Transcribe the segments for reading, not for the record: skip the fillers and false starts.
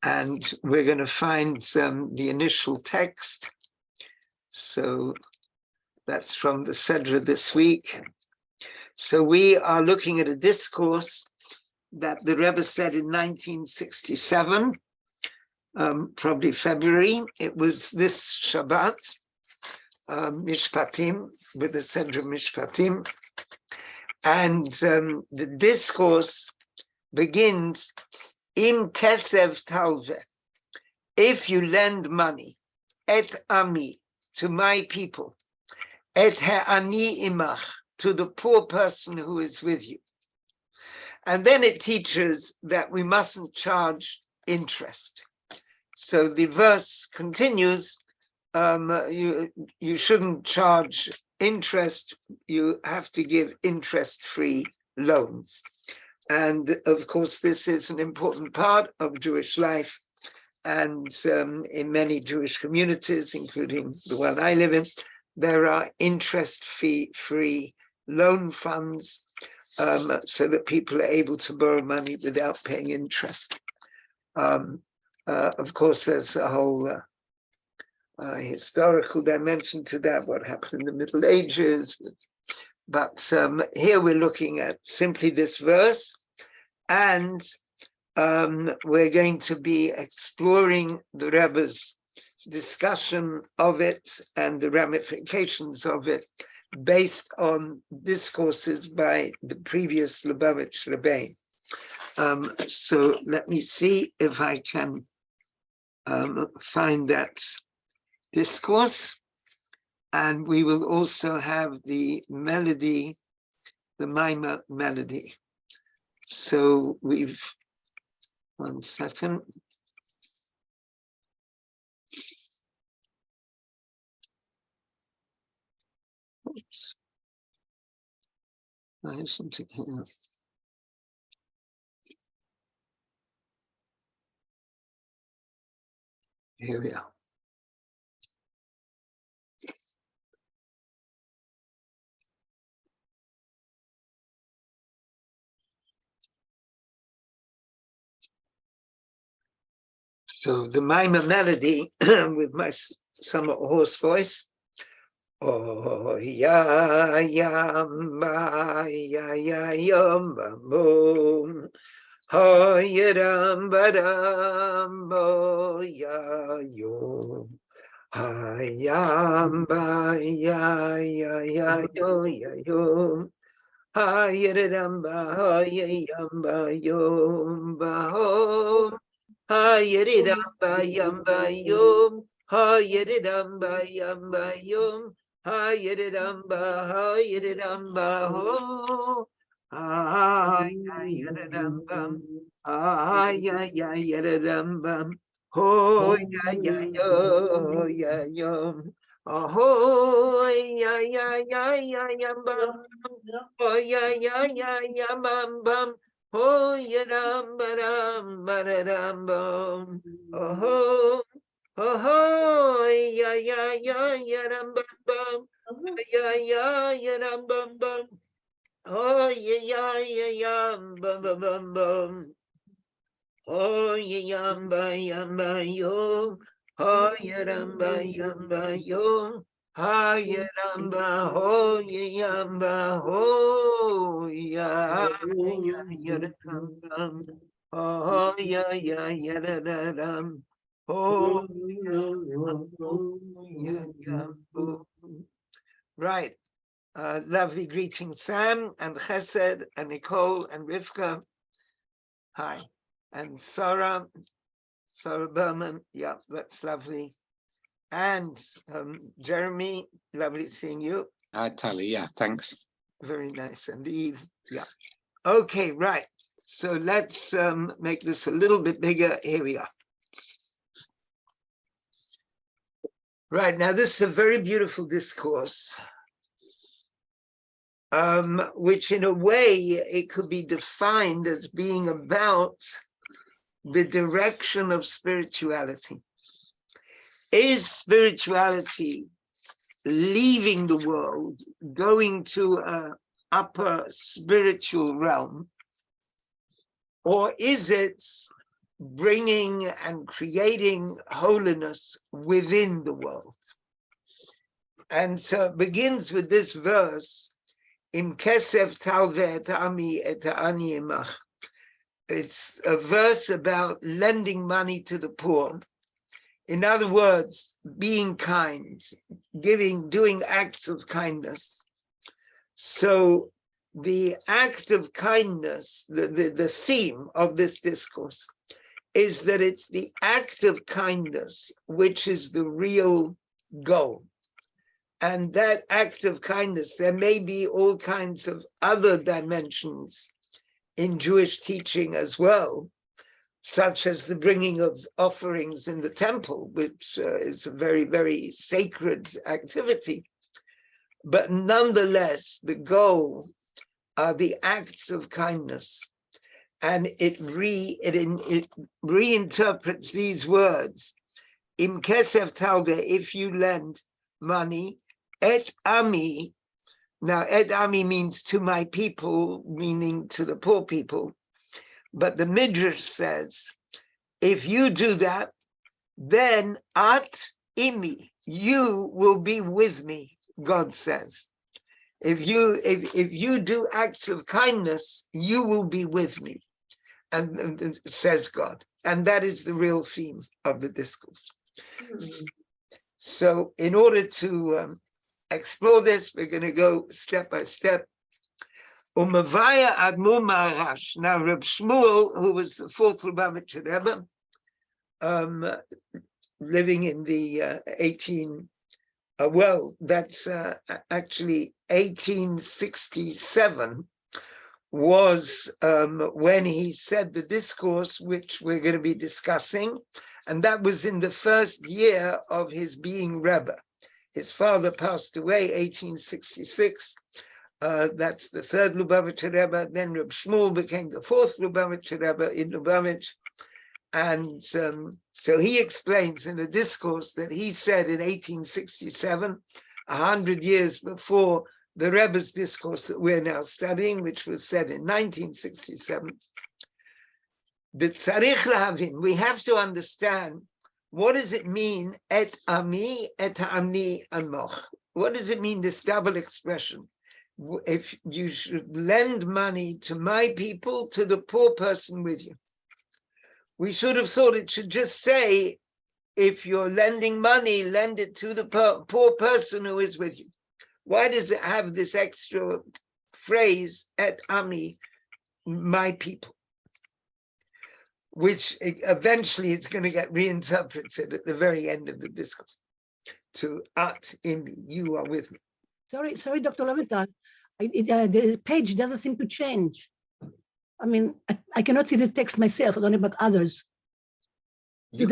and we're going to find the initial text. So that's from the Sedra this week. So we are looking at a discourse that the Rebbe said in 1967, probably February. It was this Shabbat, Mishpatim, with the Sedra Mishpatim. And the discourse begins, Im kesev talve, if you lend money, et ami, to my people, et ha'ani imach, to the poor person who is with you. And then it teaches that we mustn't charge interest. So the verse continues, you shouldn't charge interest, you have to give interest-free loans. And of course, this is an important part of Jewish life. And in many Jewish communities, including the one I live in, there are interest-free loan funds so that people are able to borrow money without paying interest. Of course, there's a whole historical dimension to that, what happened in the Middle Ages. But here we're looking at simply this verse, and we're going to be exploring the Rebbe's discussion of it and the ramifications of it based on discourses by the previous Lubavitch Rebbe. So let me see if I can find that discourse. And we will also have the melody, the Maimah melody. So we've, 1 second. Oops. I have something here. Here we are. So the Maimah melody with my somewhat hoarse voice. Oh ya yam ba ya ya yom ba boom. Oh yam ba dam bo ya yom. Hayam ba ya ya ya yo ya yom. Hayam ba ya yam ba yom ba hom. Hayam ba yam ba yom. Hayam ba yam ba yom. Hayidamba, hayidamba, ho. Hayidambam, hayidambam, ho, ya, ya, yo, ya, yom. Oh, ya, ya, ya, ya, yam, bam. Oh, ya, ya, ya, yam, bam, bam. Oh, ya, dam, ba, dam, ba, da, dam, bam. Oh, oh, ya, ya, ya, ya, dam, bam, bam. Ya, ya, ya, dam, bam, bam. Oh, ya, ya, ya, yam, bam, bam, bam, bam. Oh, ya, yam, ba, yo. Oh, ya, dam, ba, yo. Ha, ya, dam, ba, ho, ya, yam, ba, ho. Ya, ya, ya, dam, bam. Oh, ya, ya, ya, da, da, dam. Oh, right. Lovely greetings, Sam and Chesed and Nicole and Rivka. Hi. And Sarah Berman. Yeah, that's lovely. And Jeremy, lovely seeing you. Tali, yeah, thanks. Very nice. And Eve, yeah. Okay, right. So let's make this a little bit bigger. Here we are. Right, now this is a very beautiful discourse, which in a way it could be defined as being about the direction of spirituality. Is spirituality leaving the world, going to an upper spiritual realm, or is it bringing and creating holiness within the world. And so it begins with this verse, Im kesef talve et ami et ani imach. It's a verse about lending money to the poor. In other words, being kind, doing acts of kindness. So the act of kindness, the theme of this discourse is that it's the act of kindness which is the real goal. And that act of kindness, there may be all kinds of other dimensions in Jewish teaching as well, such as the bringing of offerings in the temple, which is a very, very sacred activity. But nonetheless, the goal are the acts of kindness. And it reinterprets these words. Im kesef talve, if you lend money, et ami. Now, et ami means to my people, meaning to the poor people. But the Midrash says, if you do that, then at imi, you will be with me, God says. If you do acts of kindness, you will be with me, and says God. And that is the real theme of the discourse. So in order to explore this, we're going to go step by step. Umavaya Admur Maharash. Now, Reb Shmuel, who was the fourth Lubavitcher Rebbe, living in the actually 1867, was when he said the discourse, which we're going to be discussing, and that was in the first year of his being Rebbe. His father passed away 1866. That's the third Lubavitcher Rebbe. Then Reb Shmuel became the fourth Lubavitcher Rebbe in Lubavitch. And so he explains in a discourse that he said in 1867, 100 years before the Rebbe's discourse that we're now studying, which was said in 1967, the tzarich lahavin, we have to understand, what does it mean, et ami, et ani amoch? What does it mean, this double expression? If you should lend money to my people, to the poor person with you. We should have thought it should just say, if you're lending money, lend it to the poor person who is with you. Why does it have this extra phrase, et ami, my people? Which eventually it's going to get reinterpreted at the very end of the discourse to at imi, you are with me. Sorry, Dr. Loewenthal. The page doesn't seem to change. I mean, I cannot see the text myself. I don't know about others. You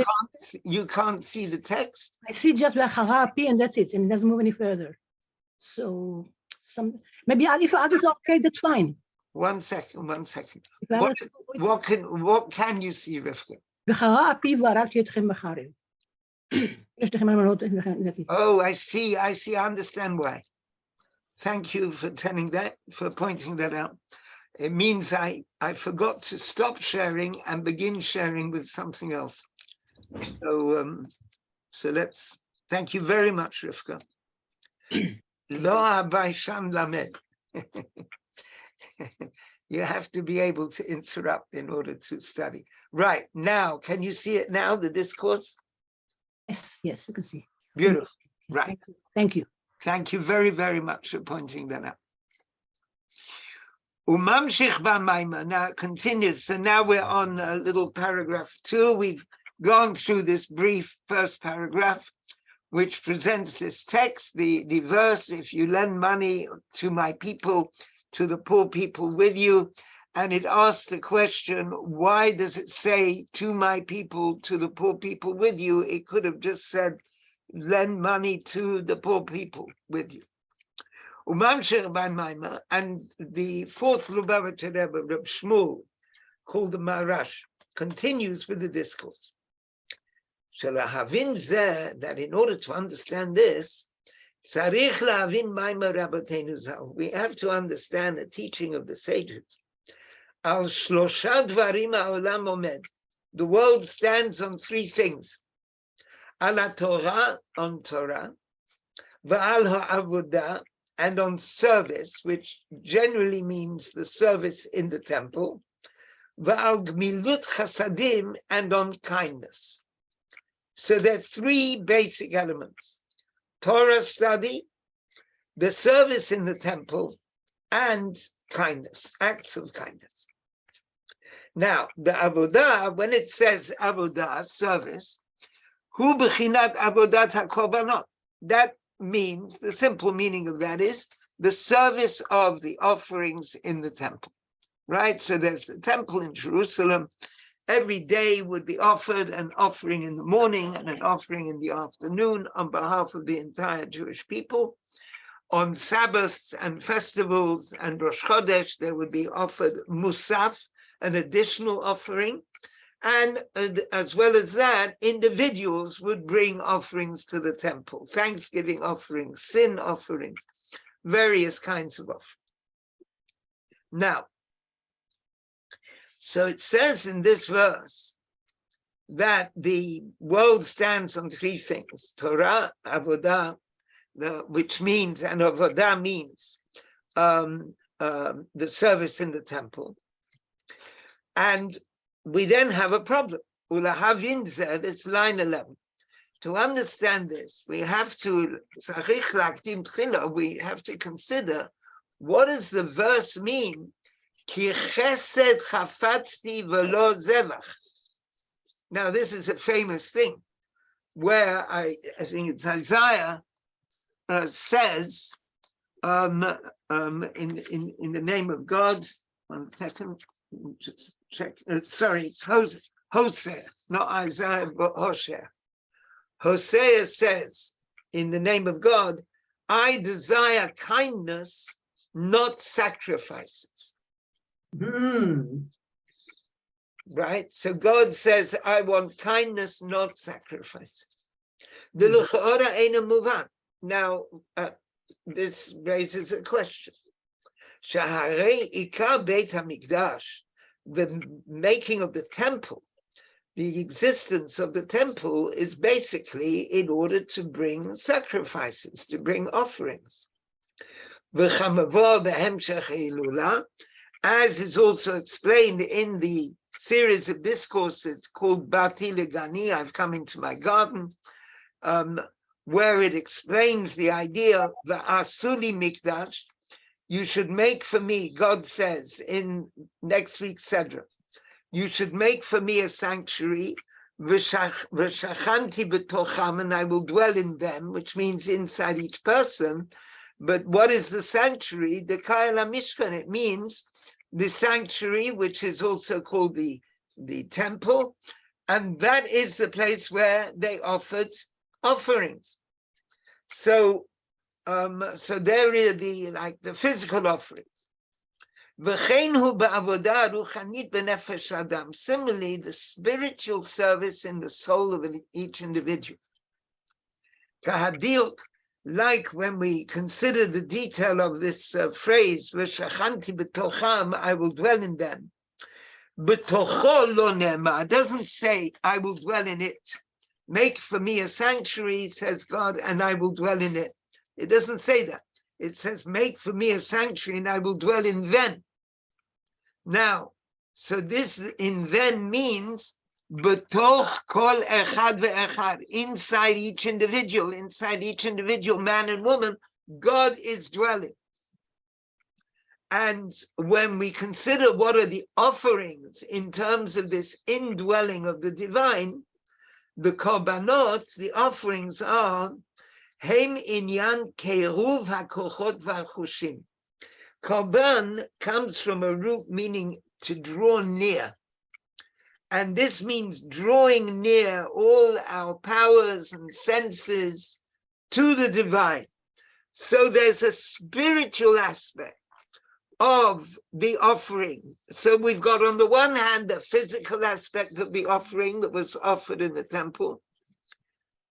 can't see the text? I see just the harapi and that's it, and it doesn't move any further. So maybe if others are okay, that's fine. One second. What can you see, Rivka? Oh, I see. I understand why. Thank you for pointing that out. It means I forgot to stop sharing and begin sharing with something else. So let's thank you very much, Rivka. Lo abaishan lamed. You have to be able to interrupt in order to study. Right, now, can you see it now, the discourse? Yes, you can see. Beautiful. Right. Thank you. Thank you very, very much for pointing that out. Umamshich b'maima. Now it continues. So now we're on little paragraph 2. We've gone through this brief first paragraph, which presents this text, the verse, if you lend money to my people, to the poor people with you, and it asks the question, why does it say to my people, to the poor people with you? It could have just said, lend money to the poor people with you. And the fourth Lubavitcher Rebbe, Reb Shmuel, called the Maharash, continues with the discourse. That in order to understand this, we have to understand the teaching of the sages. The world stands on three things. Ala Torah, on Torah, V'al ha'avodah, and on service, which generally means the service in the temple, V'al gmilut chasadim, and on kindness. So there are three basic elements: Torah study, the service in the temple, and kindness, acts of kindness. Now, the avodah, when it says avodah, service, hu b'chinat avodat hakorbanot, that means, the simple meaning of that is the service of the offerings in the temple, right? So there's the temple in Jerusalem. Every day would be offered an offering in the morning and an offering in the afternoon on behalf of the entire Jewish people. On Sabbaths and festivals and Rosh Chodesh, there would be offered musaf, an additional offering. And as well as that, individuals would bring offerings to the temple, thanksgiving offerings, sin offerings, various kinds of offerings. Now, so it says in this verse that the world stands on three things: Torah, avodah, which means, and avodah means the service in the temple. And we then have a problem. Ulahavin said, it's line 11. To understand this, we have to consider, what does the verse mean? Ki chesed chafatzti velo zevach. Now, this is a famous thing, where I think it's Isaiah says, in the name of God, 1 second, just check, sorry, it's Hosea, not Isaiah, but Hosea. Hosea says, in the name of God, I desire kindness, not sacrifices. Right? So God says, I want kindness, not sacrifices. The l'cha'ora eina muvan. Now, this raises a question. Shaharei ikar beit hamikdash, the making of the temple, the existence of the temple is basically in order to bring sacrifices, to bring offerings. As is also explained in the series of discourses called Bati Legani, I've come into my garden, where it explains the idea of the Asuli Mikdash. You should make for me, God says in next week's Sedra, you should make for me a sanctuary, v'shachanti b'tocham, and I will dwell in them, which means inside each person. But what is the sanctuary? The Kayala Mishkan, it means the sanctuary, which is also called the temple, and that is the place where they offered offerings. So there is the physical offerings. Similarly, the spiritual service in the soul of each individual. Like when we consider the detail of this phrase, I will dwell in them. It doesn't say, I will dwell in it. Make for me a sanctuary, says God, and I will dwell in it. It doesn't say that. It says, make for me a sanctuary and I will dwell in them. Now, so this in them means b'toch kol echad ve'echad, inside each individual man and woman, God is dwelling. And when we consider what are the offerings in terms of this indwelling of the divine, the korbanot, the offerings are Hem inyan keruv hakochot v'achushim. Korban comes from a root meaning to draw near. And this means drawing near all our powers and senses to the divine. So there's a spiritual aspect of the offering. So we've got on the one hand the physical aspect of the offering that was offered in the temple,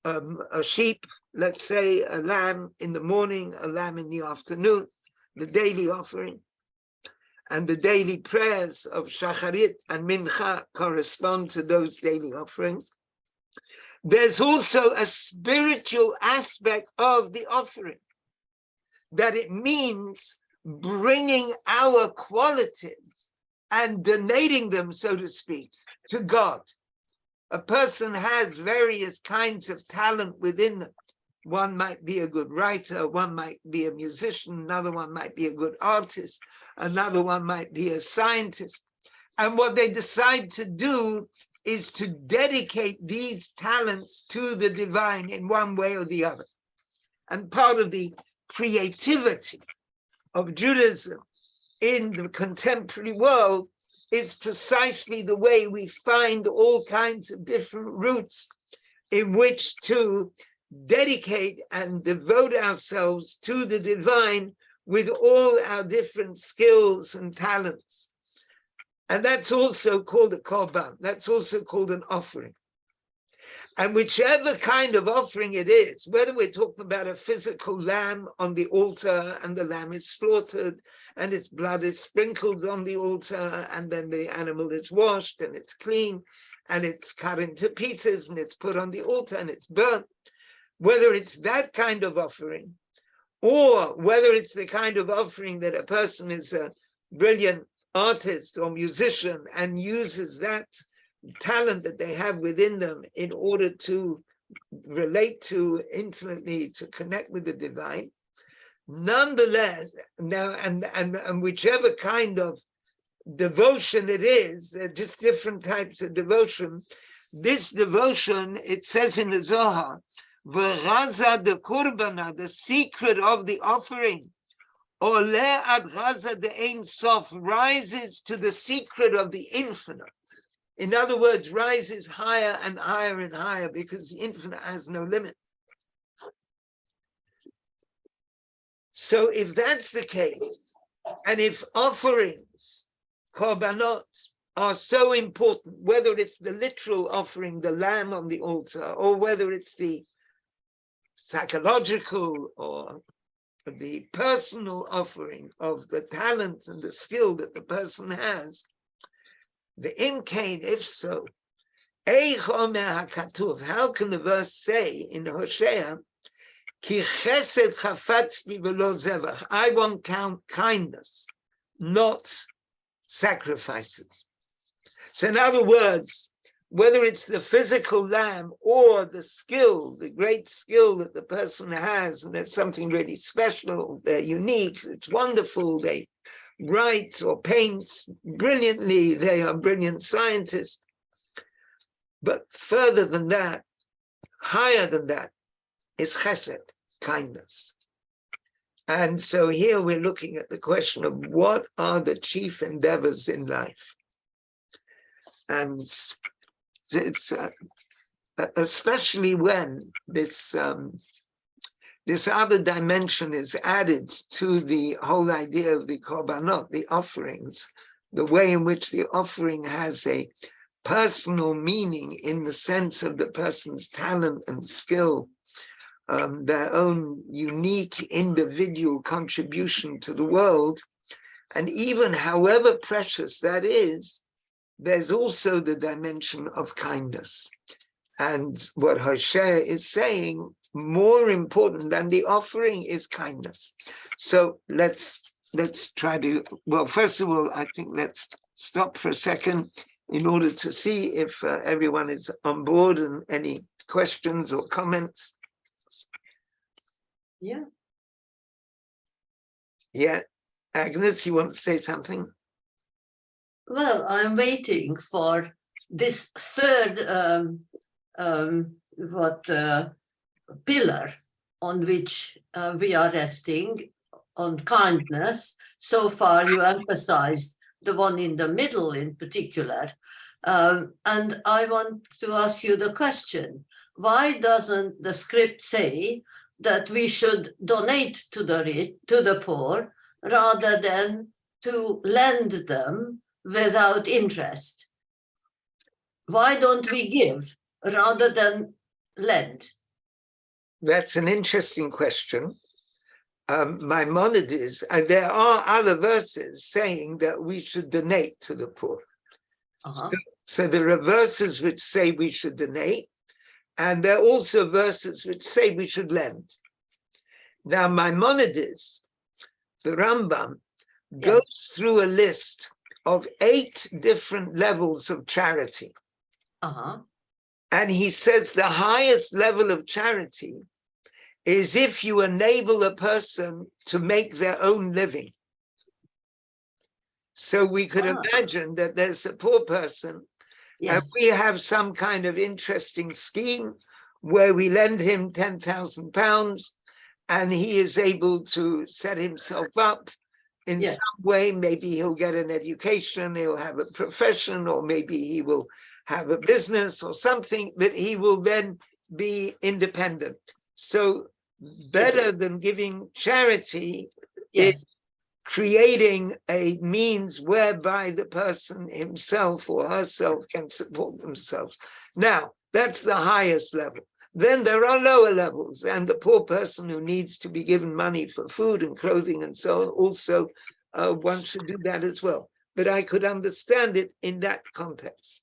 a sheep, let's say a lamb in the morning, a lamb in the afternoon, the daily offering. and the daily prayers of Shacharit and Mincha correspond to those daily offerings. There's also a spiritual aspect of the offering, that it means bringing our qualities and donating them, so to speak, to God. A person has various kinds of talent within them. One might be a good writer, one might be a musician, another one might be a good artist, another one might be a scientist. And what they decide to do is to dedicate these talents to the divine in one way or the other. And part of the creativity of Judaism in the contemporary world is precisely the way we find all kinds of different routes in which to dedicate and devote ourselves to the divine with all our different skills and talents. And that's also called a korban. That's also called an offering. And whichever kind of offering it is, whether we're talking about a physical lamb on the altar and the lamb is slaughtered and its blood is sprinkled on the altar and then the animal is washed and it's clean and it's cut into pieces and it's put on the altar and it's burnt, whether it's that kind of offering or whether it's the kind of offering that a person is a brilliant artist or musician and uses that talent that they have within them in order to relate to intimately, to connect with the divine. Nonetheless, now and whichever kind of devotion it is, just different types of devotion. This devotion, it says in the Zohar, V'raza de kurbana, the secret of the offering, Ole ad raza de ein sof, rises to the secret of the infinite. In other words, rises higher and higher and higher because the infinite has no limit. So if that's the case, and if offerings, korbanot, are so important, whether it's the literal offering, the lamb on the altar, or whether it's the psychological or the personal offering of the talent and the skill that the person has, the imkain, if so, how can the verse say in Hosea, Ki chesed chafatzti v'lo zevach, I want kindness, not sacrifices. So in other words, whether it's the physical lamb or the skill, the great skill that the person has, and there's something really special, they're unique, it's wonderful, they write or paint brilliantly, they are brilliant scientists. But further than that, higher than that, is chesed, kindness. And so here we're looking at the question of what are the chief endeavors in life. And it's especially when this other dimension is added to the whole idea of the korbanot, the offerings, the way in which the offering has a personal meaning in the sense of the person's talent and skill, their own unique individual contribution to the world. And even however precious that is, there's also the dimension of kindness. And what Hosea is saying, more important than the offering is kindness. So let's try to, well, first of all, I think let's stop for a second in order to see if everyone is on board and any questions or comments. Yeah. Yeah, Agnes, you want to say something? Well, I'm waiting for this third pillar on which we are resting, on kindness. So far, you emphasized the one in the middle in particular. And I want to ask you the question, why doesn't the script say that we should donate to the poor rather than to lend them without interest? Why don't we give rather than lend? That's an interesting question. Maimonides, and there are other verses saying that we should donate to the poor. So there are verses which say we should donate, and there are also verses which say we should lend. Now, Maimonides, the Rambam, goes through a list of 8 different levels of charity. And he says the highest level of charity is if you enable a person to make their own living. So we could imagine that there's a poor person, and we have some kind of interesting scheme where we lend him £10,000 and he is able to set himself up in some way. Maybe he'll get an education, he'll have a profession, or maybe he will have a business or something, but he will then be independent. So better than giving charity is creating a means whereby the person himself or herself can support themselves. Now, that's the highest level. Then there are lower levels, and the poor person who needs to be given money for food and clothing and so on, also one should do that as well. But I could understand it in that context.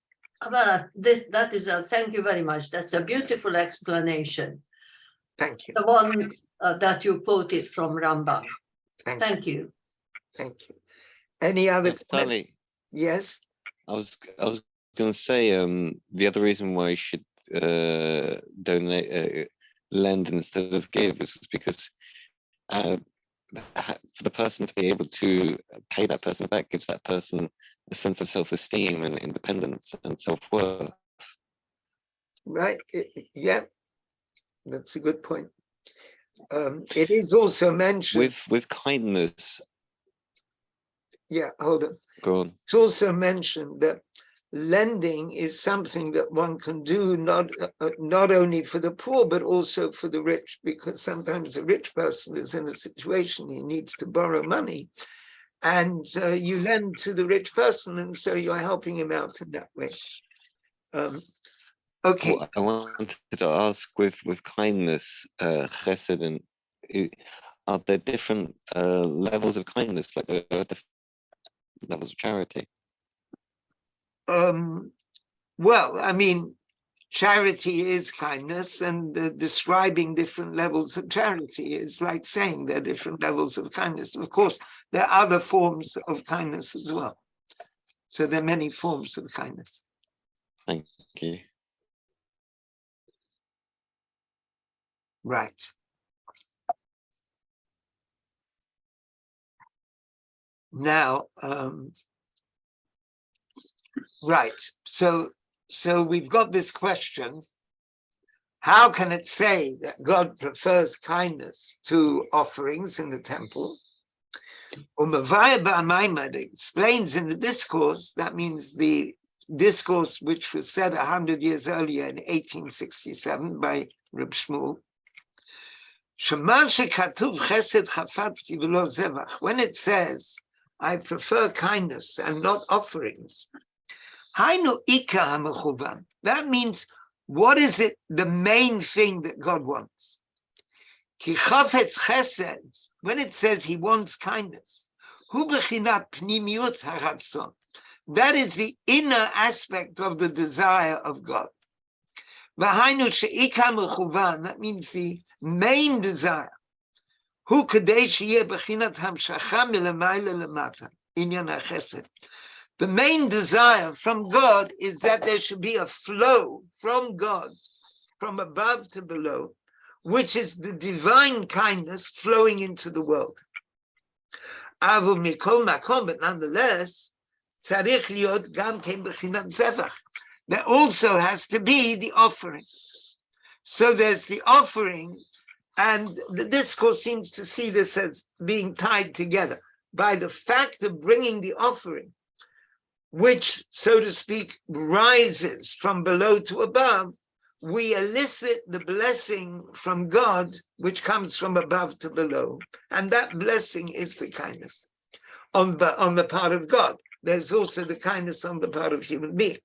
Well, that is thank you very much. That's a beautiful explanation. Thank you. The one that you quoted from Rambam. Thank you. Thank you. Any other Tali, Yes. I was going to say the other reason why you should donate, lend instead of give is because for the person to be able to pay that person back gives that person a sense of self-esteem and independence and self-worth. Right. Yeah, that's a good point. It is also mentioned with kindness. Yeah, hold on. Go on. It's also mentioned that lending is something that one can do not only for the poor, but also for the rich, because sometimes a rich person is in a situation he needs to borrow money, and you lend to the rich person, and so you're helping him out in that way. Okay. I wanted to ask with kindness, chesed, and are there different levels of kindness, like there are different levels of charity? Well, I mean, charity is kindness, and describing different levels of charity is like saying there are different levels of kindness. Of course, there are other forms of kindness as well. So there are many forms of kindness. Thank you. Right. Now, right. So we've got this question. How can it say that God prefers kindness to offerings in the temple? It explains in the discourse, that means the discourse which was said 100 years earlier in 1867 by Rebbe Shmuel. When it says, I prefer kindness and not offerings, that means, what is it, the main thing that God wants? When it says he wants kindness, that is the inner aspect of the desire of God. That means the main desire. The main desire from God is that there should be a flow from God, from above to below, which is the divine kindness flowing into the world. But nonetheless, there also has to be the offering. So there's the offering, and the discourse seems to see this as being tied together by the fact of bringing the offering, which, so to speak, rises from below to above. We elicit the blessing from God, which comes from above to below, and that blessing is the kindness on the part of God. There's also the kindness on the part of human beings.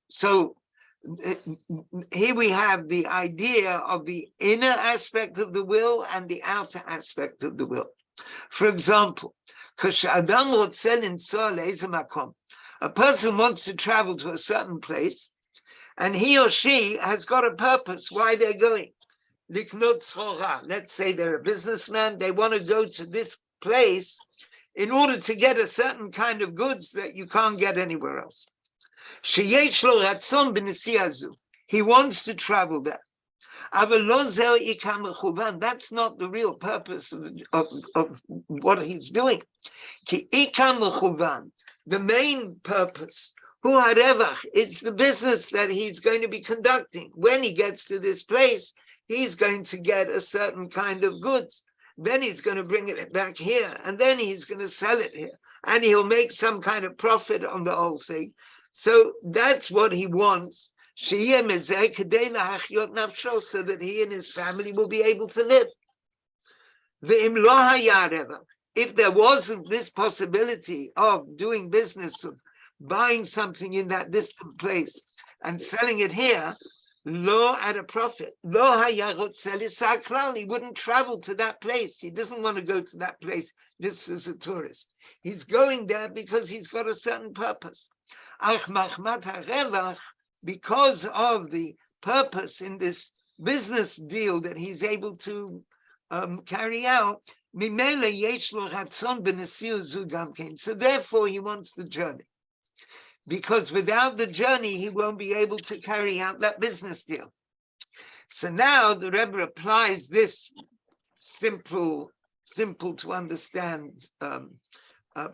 So here we have the idea of the inner aspect of the will and the outer aspect of the will. For example, a person wants to travel to a certain place, and he or she has got a purpose why they're going. Let's say they're a businessman, they want to go to this place in order to get a certain kind of goods that you can't get anywhere else. He wants to travel there. That's not the real purpose of what he's doing. The main purpose, it's the business that he's going to be conducting. When he gets to this place, he's going to get a certain kind of goods. Then he's going to bring it back here, and then he's going to sell it here, and he'll make some kind of profit on the whole thing. So that's what he wants, so that he and his family will be able to live. If there wasn't this possibility of doing business, of buying something in that distant place and selling it here, at a profit, he wouldn't travel to that place. He doesn't want to go to that place just as a tourist. He's going there because he's got a certain purpose. Because of the purpose in this business deal that he's able to carry out, so therefore he wants the journey. Because without the journey, he won't be able to carry out that business deal. So now the Rebbe applies this simple to understand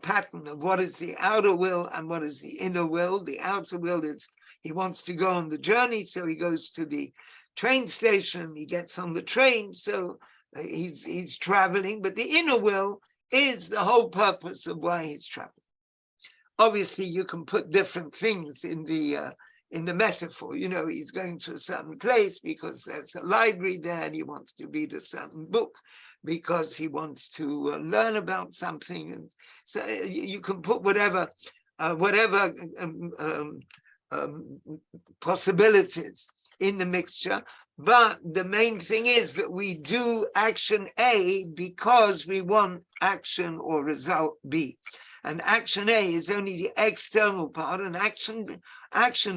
pattern of what is the outer will and what is the inner will. The outer will is he wants to go on the journey, so he goes to the train station, he gets on the train, so he's traveling. But the inner will is the whole purpose of why he's traveling. Obviously, you can put different things in the metaphor. You know, he's going to a certain place because there's a library there, and he wants to read a certain book because he wants to learn about something. And so you can put whatever possibilities in the mixture. But the main thing is that we do action A because we want action or result B. And action A is only the external part, and action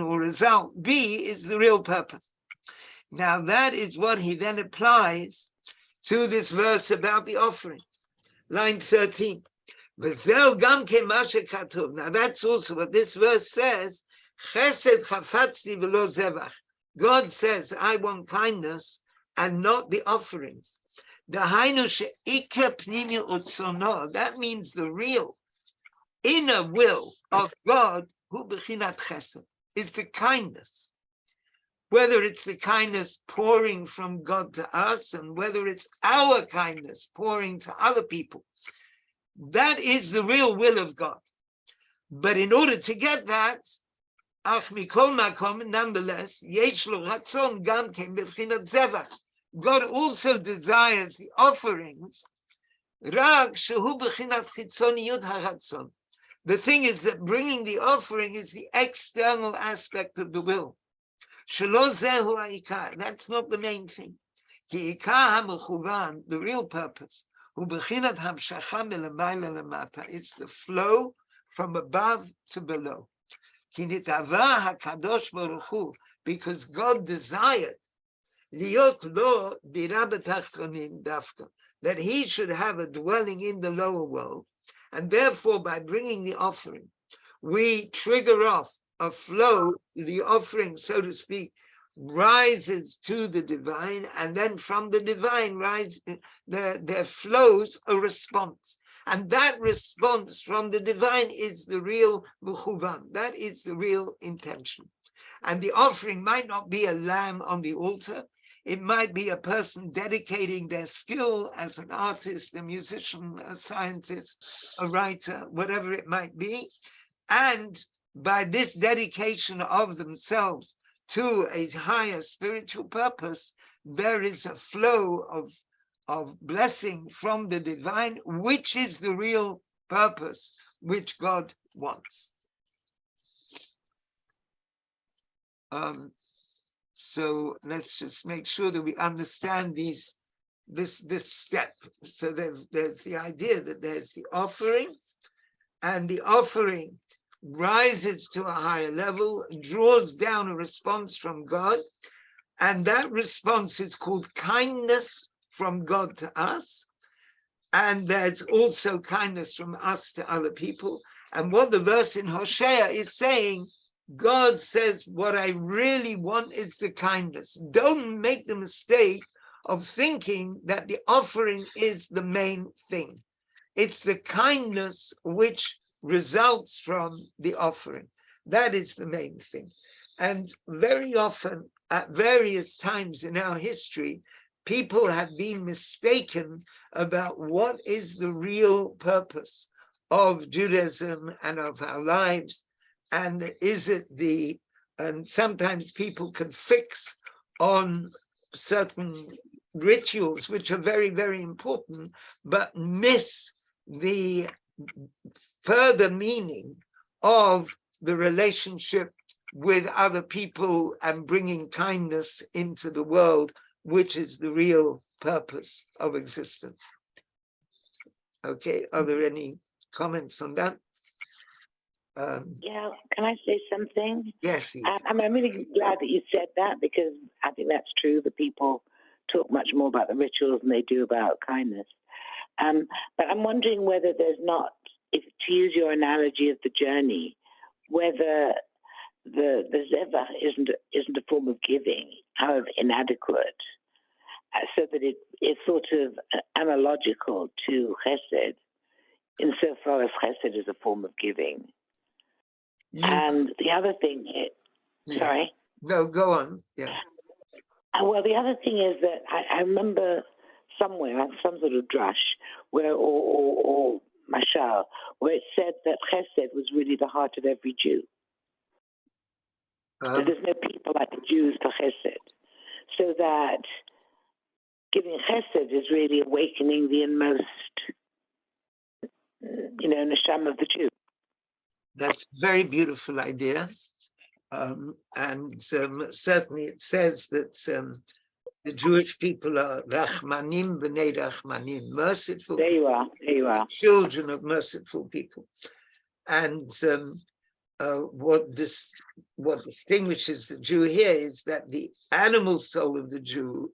or result B is the real purpose. Now that is what he then applies to this verse about the offering. Line 13. Now that's also what this verse says. God says, I want kindness and not the offerings. That means the real inner will of God, is the kindness. Whether it's the kindness pouring from God to us, and whether it's our kindness pouring to other people, that is the real will of God. But in order to get that, nonetheless, God also desires the offerings. The thing is that bringing the offering is the external aspect of the will. That's not the main thing. The real purpose is the flow from above to below. Because God desired that he should have a dwelling in the lower world. And therefore, by bringing the offering, we trigger off a flow. The offering, so to speak, rises to the divine, and then from the divine there flows a response. And that response from the divine is the real mechuvan. That is the real intention. And the offering might not be a lamb on the altar. It might be a person dedicating their skill as an artist, a musician, a scientist, a writer, whatever it might be. And by this dedication of themselves to a higher spiritual purpose, there is a flow of blessing from the divine, which is the real purpose which God wants. So let's just make sure that we understand this step. So there's the idea that there's the offering, and the offering rises to a higher level, draws down a response from God, and that response is called kindness from God to us. And there's also kindness from us to other people. And what the verse in Hosea is saying, God says, what I really want is the kindness. Don't make the mistake of thinking that the offering is the main thing. It's the kindness which results from the offering. That is the main thing. And very often, at various times in our history, people have been mistaken about what is the real purpose of Judaism and of our lives. And is it and sometimes people can fix on certain rituals, which are very, very important, but miss the further meaning of the relationship with other people and bringing kindness into the world, which is the real purpose of existence. Okay, are there any comments on that? Yeah, can I say something? Yes. I'm really glad that you said that, because I think that's true. The people talk much more about the rituals than they do about kindness. But I'm wondering whether there's not, if to use your analogy of the journey, whether the zevach isn't a form of giving, however inadequate, so that it is sort of analogical to chesed, insofar as chesed is a form of giving. And the other thing is, sorry? No, go on. Yeah. Well, the other thing is that I remember somewhere, some sort of drush, where or mashal, where it said that chesed was really the heart of every Jew. So there's no people like the Jews for chesed. So that giving chesed is really awakening the inmost, neshama of the Jew. That's a very beautiful idea. And certainly it says that the Jewish people are rachmanim b'nei rachmanim, merciful. There you are. Children of merciful people. And what distinguishes the Jew here is that the animal soul of the Jew,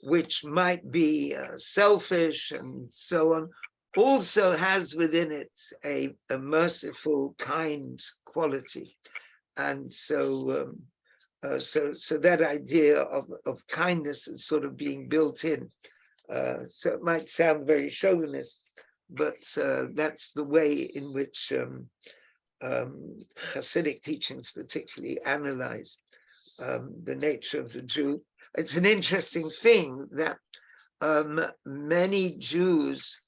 which might be selfish and so on, also has within it a merciful, kind quality. And so that idea of kindness is sort of being built in. So it might sound very chauvinist, but that's the way in which Hasidic teachings particularly analyze the nature of the Jew. It's an interesting thing that many Jews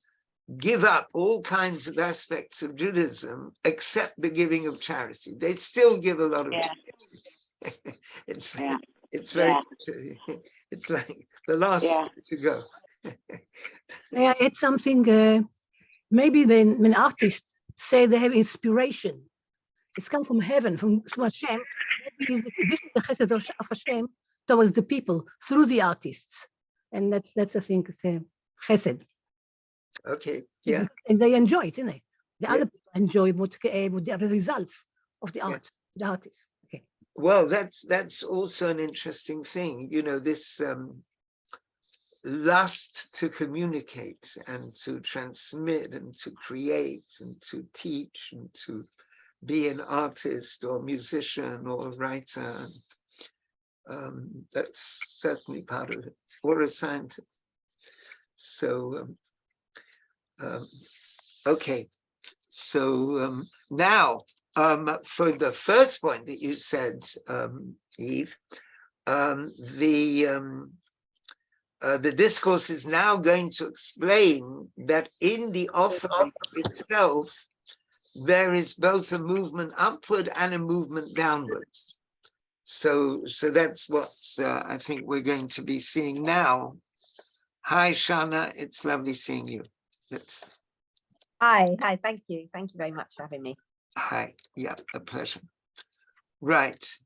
give up all kinds of aspects of Judaism except the giving of charity. They still give a lot of charity. It's very, it's like the last to go. May I add something? Maybe when artists say they have inspiration, it's come from heaven, from Hashem. Maybe this is the chesed of Hashem towards the people through the artists, and that's I think it's a chesed. Okay, yeah. And they enjoy it, isn't it? The other people enjoy what the results of the art, the artist. Okay. Well, that's also an interesting thing. This lust to communicate and to transmit and to create and to teach and to be an artist or musician or writer. That's certainly part of it, or a scientist. So, okay. So now, for the first point that you said, Eve, the discourse is now going to explain that in the offering itself, there is both a movement upward and a movement downwards. So that's what I think we're going to be seeing now. Hi, Shana, it's lovely seeing you. Hi, thank you very much for having me. Hi, yeah, a pleasure. Right.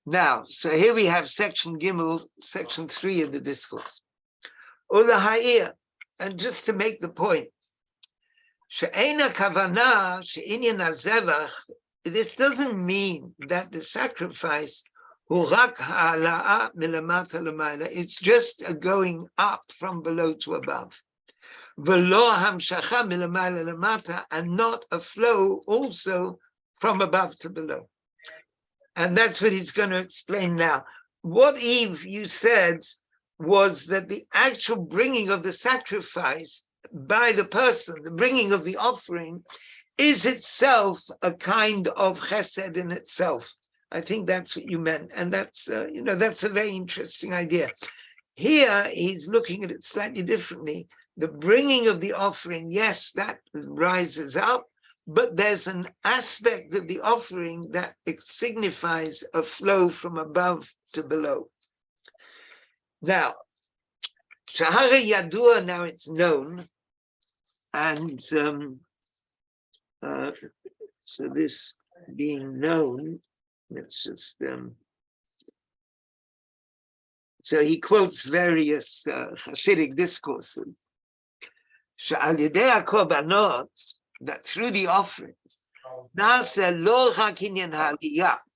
Now, so here we have section Gimel, section 3 of the discourse. Ola ha'ir, and just to make the point, she'ena kavana she'inyan hazevach, this doesn't mean that the sacrifice hu rak ha'ala'a milamata l'mayla, it's just a going up from below to above. V'lo hamshacha milamayla l'mata, and not a flow also from above to below. And that's what he's going to explain now. What, Eve, you said was that the actual bringing of the sacrifice by the person, the bringing of the offering, is itself a kind of chesed in itself. I think that's what you meant. And that's, that's a very interesting idea. Here, he's looking at it slightly differently. The bringing of the offering, yes, that rises up, but there's an aspect of the offering that it signifies a flow from above to below. Now, Shahara Yadua, now it's known, and so this being known, let's just, so he quotes various Hasidic discourses. Sha'al yedei hakorbanot, that through the offerings,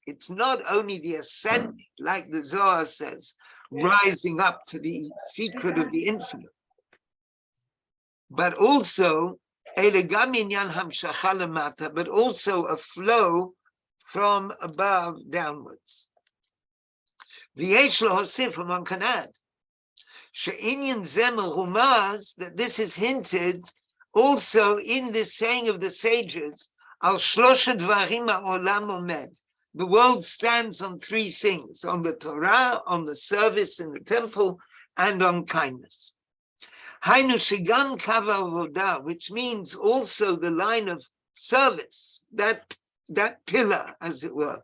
it's not only the ascending, like the Zohar says, rising up to the secret of the infinite, but also but also a flow from above downwards. One can add that this is hinted also in this saying of the sages, Al Shlosha Dvarim ha'olam omed. The world stands on three things: on the Torah, on the service in the temple, and on kindness. Hainu shigam kava avodah, which means also the line of service, that pillar, as it were,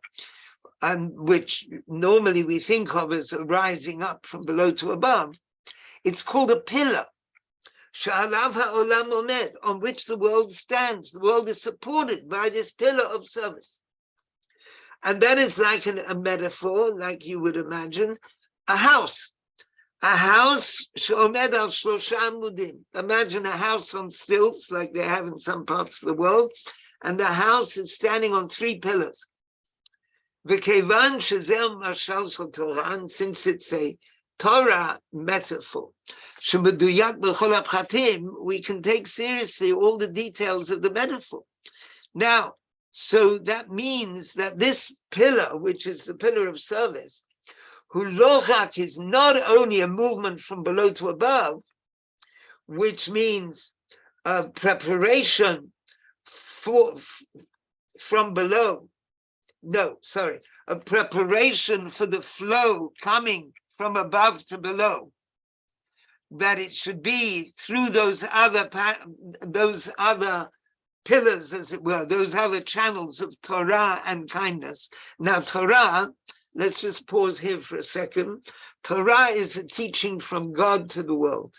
and which normally we think of as rising up from below to above. It's called a pillar. Sha'alav ha'olam omed, on which the world stands. The world is supported by this pillar of service. And that is like a metaphor, like you would imagine, a house. A house, she'omed al shlosha amudim. Imagine a house on stilts, like they have in some parts of the world, and the house is standing on three pillars. V'kevan shezer mashal shel Torah, and since it's a Torah metaphor, shemeduyak b'chol ha'pchatim, we can take seriously all the details of the metaphor. Now, so that means that this pillar, which is the pillar of service, Hulochak, is not only a movement from below to above, which means a preparation from below. No, sorry, a preparation for the flow coming from above to below. That it should be through those other pillars, as it were, those other channels of Torah and kindness. Now, Torah, let's just pause here for a second. Torah is a teaching from God to the world.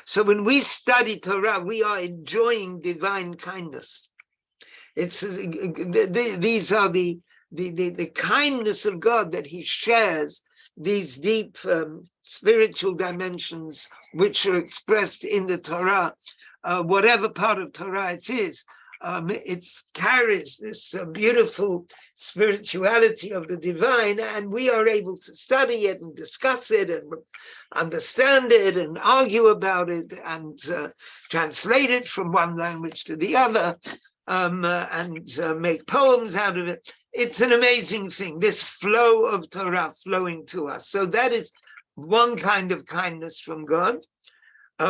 So when we study Torah, we are enjoying divine kindness. These are the kindness of God that he shares, these deep spiritual dimensions which are expressed in the Torah. Whatever part of Torah it is, it carries this beautiful spirituality of the divine, and we are able to study it and discuss it and understand it and argue about it and translate it from one language to the other, and make poems out of it. It's an amazing thing, this flow of Torah flowing to us. So that is one kind of kindness from God,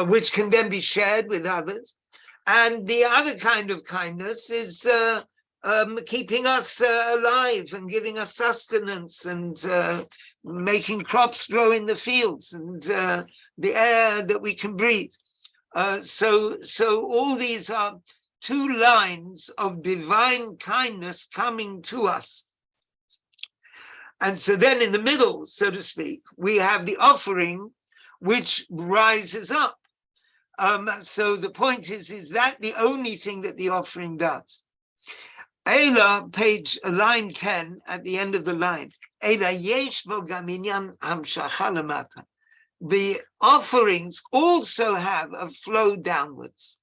which can then be shared with others. And the other kind of kindness is keeping us alive and giving us sustenance and making crops grow in the fields and the air that we can breathe. So all these are two lines of divine kindness coming to us. And so then in the middle, so to speak, we have the offering, which rises up. So the point is that the only thing that the offering does? Ela, line 10, at the end of the line. Ela yesh bo gam inyan hamshacha lamata. The offerings also have a flow downwards.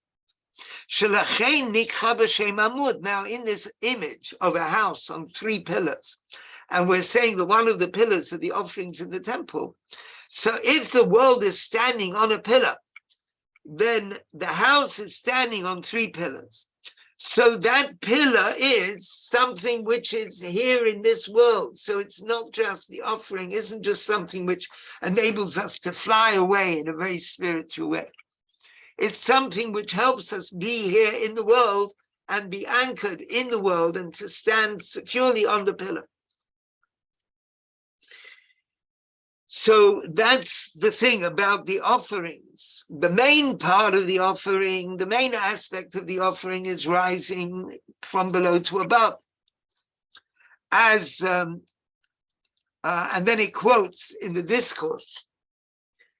Shelachein nikcha b'shem amud. Now, in this image of a house on 3 pillars, and we're saying that one of the pillars are the offerings in the temple. So if the world is standing on a pillar, then the house is standing on 3 pillars. So that pillar is something which is here in this world. So it's not just, the offering isn't just something which enables us to fly away in a very spiritual way. It's something which helps us be here in the world and be anchored in the world and to stand securely on the pillar. So that's the thing about the offerings. The main part of the offering, the main aspect of the offering is rising from below to above. And then it quotes in the discourse.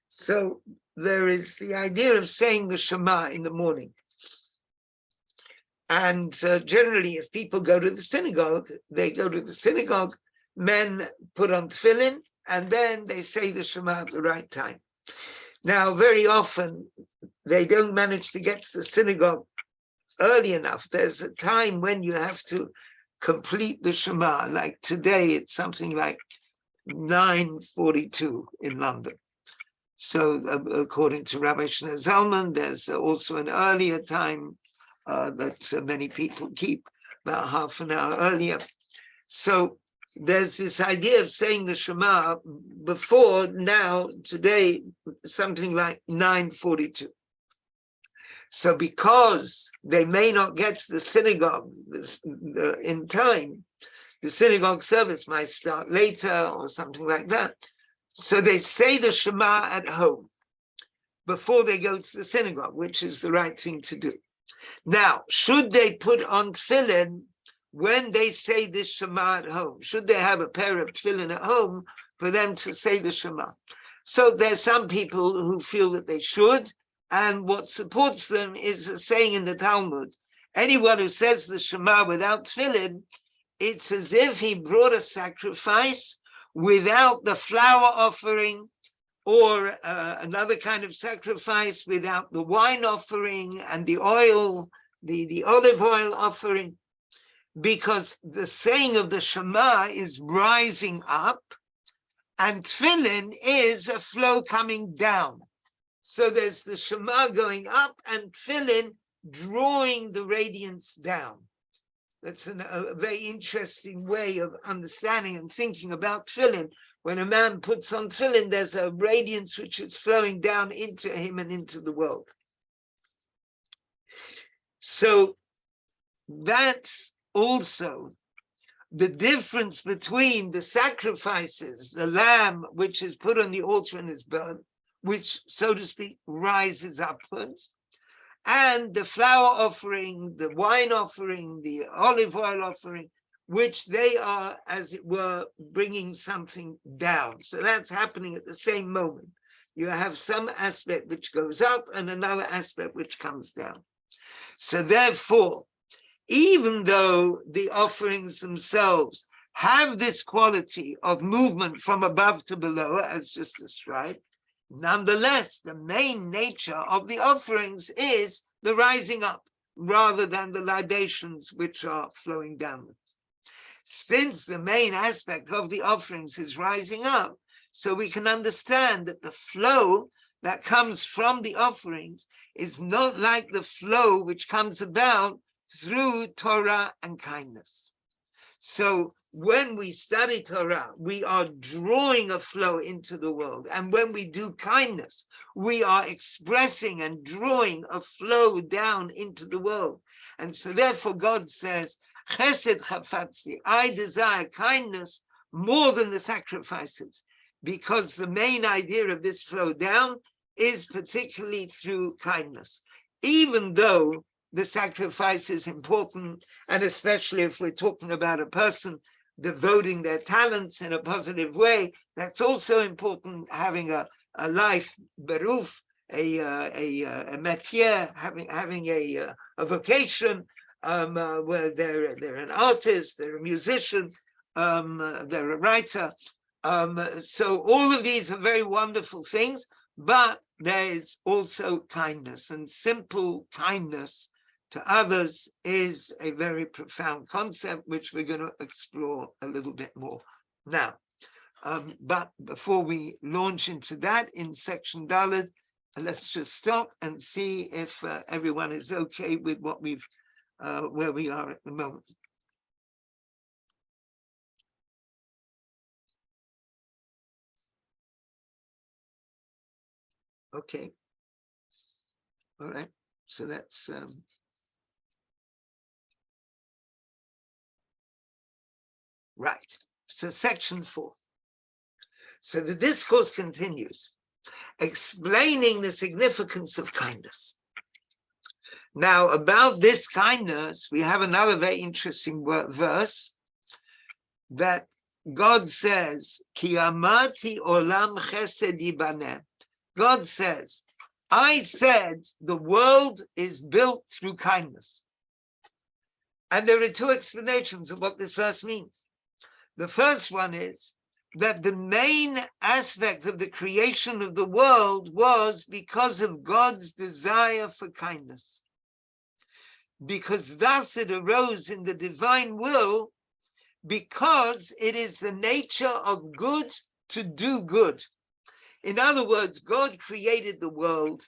So there is the idea of saying the Shema in the morning. And generally, if people go to the synagogue, they go to the synagogue, men put on tefillin, and then they say the Shema at the right time. Now, very often, they don't manage to get to the synagogue early enough. There's a time when you have to complete the Shema. Like today, it's something like 9:42 in London. So according to Rabbi Shmuel Zalman, there's also an earlier time that many people keep, about half an hour earlier. So there's this idea of saying the Shema before, now, today, something like 9:42. So because they may not get to the synagogue in time, the synagogue service might start later or something like that. So they say the Shema at home before they go to the synagogue, which is the right thing to do. Now, should they put on tefillin when they say this Shema at home? Should they have a pair of tefillin at home for them to say the Shema? So there's some people who feel that they should, and what supports them is a saying in the Talmud: anyone who says the Shema without tefillin, it's as if he brought a sacrifice without the flour offering, or another kind of sacrifice without the wine offering and the oil, the olive oil offering. Because the saying of the Shema is rising up, and tefillin is a flow coming down. So there's the Shema going up and tefillin drawing the radiance down. That's a very interesting way of understanding and thinking about tefillin. When a man puts on tefillin, there's a radiance which is flowing down into him and into the world. So that's also the difference between the sacrifices, the lamb which is put on the altar and is burned, which, so to speak, rises upwards, and the flour offering, the wine offering, the olive oil offering, which they are, as it were, bringing something down. So that's happening at the same moment. You have some aspect which goes up and another aspect which comes down. So therefore, even though the offerings themselves have this quality of movement from above to below, as just described, nonetheless, the main nature of the offerings is the rising up rather than the libations which are flowing downwards. Since the main aspect of the offerings is rising up, so we can understand that the flow that comes from the offerings is not like the flow which comes about through Torah and kindness. So when we study Torah, we are drawing a flow into the world. And when we do kindness, we are expressing and drawing a flow down into the world. And so therefore God says, Chesed chafatzti, I desire kindness more than the sacrifices, because the main idea of this flow down is particularly through kindness. Even though the sacrifice is important, and especially if we're talking about a person devoting their talents in a positive way, that's also important, having a life, beruf, a métier, having a vocation, where they're an artist, they're a musician, they're a writer. So all of these are very wonderful things, but there's also kindness, and simple kindness to others is a very profound concept, which we're going to explore a little bit more now. But before we launch into that in section Dalet, let's just stop and see if everyone is okay with what we've where we are at the moment. Okay. All right. So that's right. So section 4. So the discourse continues, explaining the significance of kindness. Now, about this kindness, we have another very interesting verse that God says, Ki amati olam chesed yibaneh. God says, I said the world is built through kindness. And there are two explanations of what this verse means. The first one is that the main aspect of the creation of the world was because of God's desire for kindness. Because thus it arose in the divine will, because it is the nature of good to do good. In other words, God created the world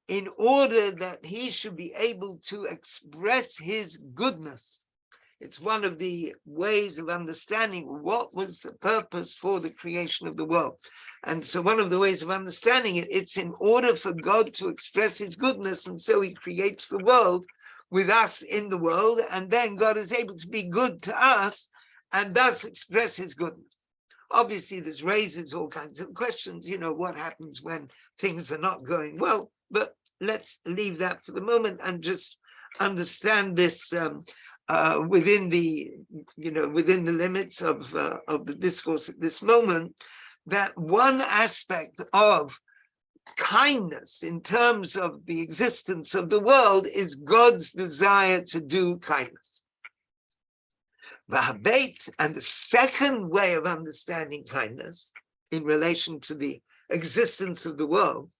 in order that he should be able to express his goodness. It's one of the ways of understanding what was the purpose for the creation of the world. And so one of the ways of understanding it, it's in order for God to express his goodness, and so he creates the world with us in the world, and then God is able to be good to us and thus express his goodness. Obviously, this raises all kinds of questions, what happens when things are not going well, but let's leave that for the moment and just understand this within the limits of the discourse at this moment, that one aspect of kindness in terms of the existence of the world is God's desire to do kindness. And the second way of understanding kindness in relation to the existence of the world,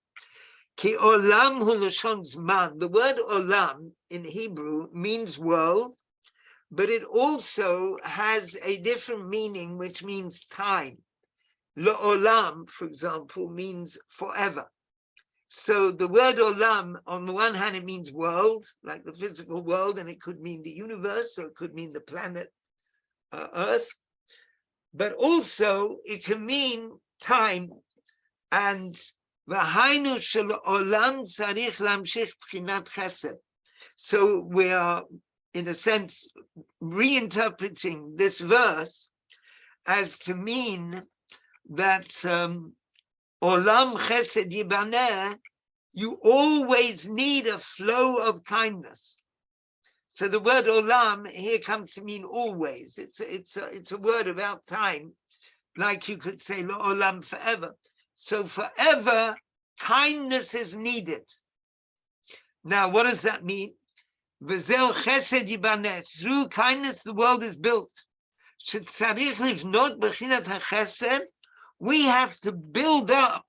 Ki olam hu lashon zman. The word olam in Hebrew means world, but it also has a different meaning, which means time. Lo'olam, for example, means forever. So the word olam, on the one hand, it means world, like the physical world, and it could mean the universe, or it could mean the planet Earth. But also, it can mean time. And v'hainu shel olam tzarich lamshich b'chinat chesed. So we are, in a sense, reinterpreting this verse as to mean that olam chesed yibaneh, you always need a flow of kindness. So the word olam here comes to mean always. It's a word about time, like you could say lo olam, forever. So forever, kindness is needed. Now, what does that mean? V'zeh chesed yibaneh. Through kindness, the world is built. Shetzarich livnot b'chinat hachesed. We have to build up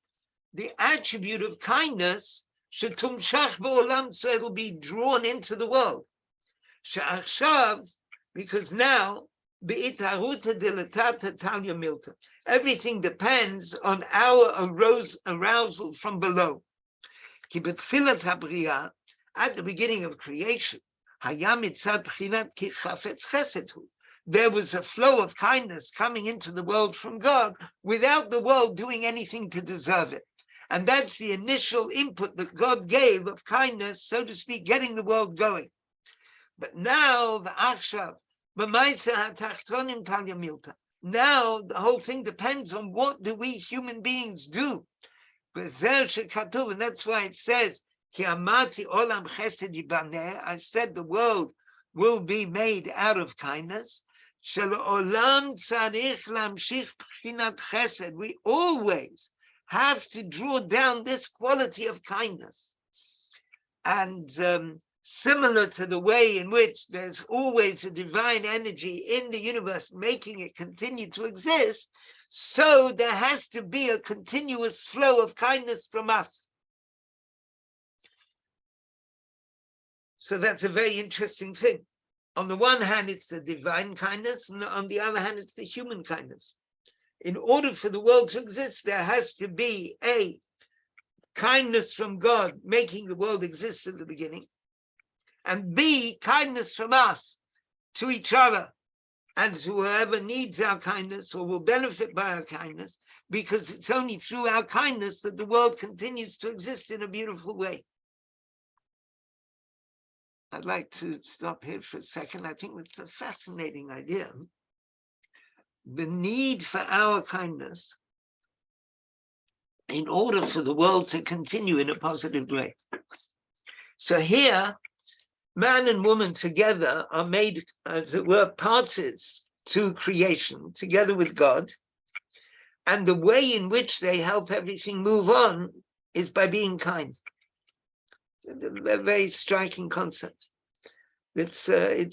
the attribute of kindness, shetumshach ba'olam, so it'll be drawn into the world. She'achshav, because now, be'itaruta delatata talya milta. Everything depends on our arousal from below. Ki betfilat habriya, at the beginning of creation, hayam mitzad b'chinat ki chafetz chesed hu. There was a flow of kindness coming into the world from God without the world doing anything to deserve it. And that's the initial input that God gave of kindness, so to speak, getting the world going. But now, now the whole thing depends on what do we human beings do. And that's why it says, I said the world will be made out of kindness. We always have to draw down this quality of kindness. And similar to the way in which there's always a divine energy in the universe making it continue to exist, so there has to be a continuous flow of kindness from us. So that's a very interesting thing. On the one hand, it's the divine kindness, and on the other hand, it's the human kindness. In order for the world to exist, there has to be a kindness from God making the world exist at the beginning, and B, kindness from us to each other and to whoever needs our kindness or will benefit by our kindness, because it's only through our kindness that the world continues to exist in a beautiful way. I'd like to stop here for a second. I think it's a fascinating idea. The need for our kindness in order for the world to continue in a positive way. So here, man and woman together are made, as it were, parties to creation, together with God. And the way in which they help everything move on is by being kind. A very striking concept. It's